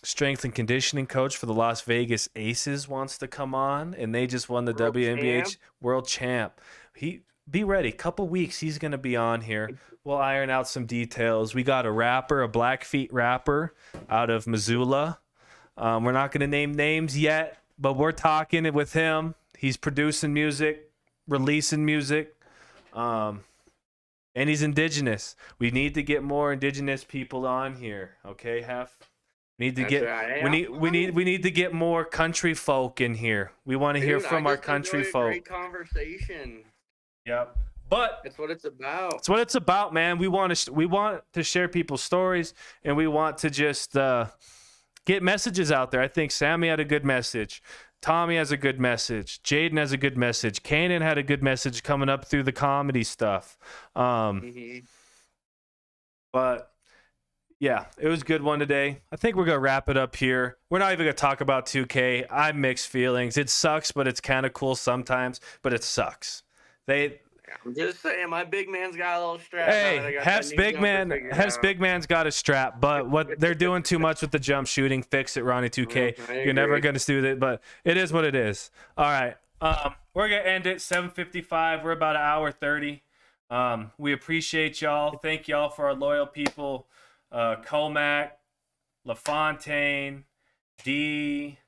strength and conditioning coach for the Las Vegas Aces wants to come on, and they just won the WNBA World Champ. Be ready. Couple weeks, he's going to be on here. We'll iron out some details. We got a Blackfeet rapper out of Missoula. We're not going to name names yet, but we're talking with him. He's producing music, releasing music, and he's indigenous. We need to get more indigenous people on here. Okay, Heff? We need to get more country folk in here. We want to hear from our country folk. Great conversation. Yep. But that's what it's about. That's what it's about, man. We want to share people's stories, and we want to just get messages out there. I think Sammy had a good message. Tommy has a good message. Jaden has a good message. Kanan had a good message coming up through the comedy stuff. But yeah, it was a good one today. I think we're going to wrap it up here. We're not even going to talk about 2K. I have mixed feelings. It sucks, but it's kind of cool sometimes, but it sucks. I'm just saying, my big man's got a little strap now that I Hey, got that Hef's new big jumper man. figured Hef's out. big man's got a strap, but what they're doing too much with the jump shooting. Fix it, Ronnie 2K. I You're never agree. gonna do that, but it is what it is. All right, we're gonna end it 7:55. We're about an hour 30. We appreciate y'all. Thank y'all for our loyal people. Comac, LaFontaine, D,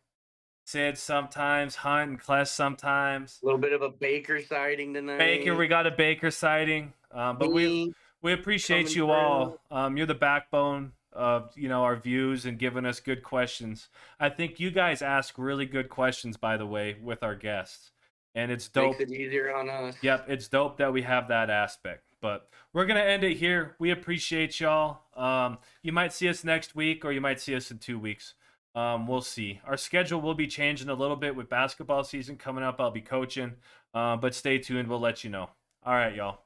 Sid sometimes, Hunt and Kless sometimes. A little bit of a Baker sighting tonight. Baker, we got a Baker sighting, but we appreciate coming you all. You're the backbone of our views and giving us good questions. I think you guys ask really good questions, by the way, with our guests, and it's dope. Makes it easier on us. Yep, it's dope that we have that aspect. But we're gonna end it here. We appreciate y'all. You might see us next week, or you might see us in 2 weeks. We'll see. Our schedule will be changing a little bit with basketball season coming up. I'll be coaching, but stay tuned. We'll let you know. All right, y'all.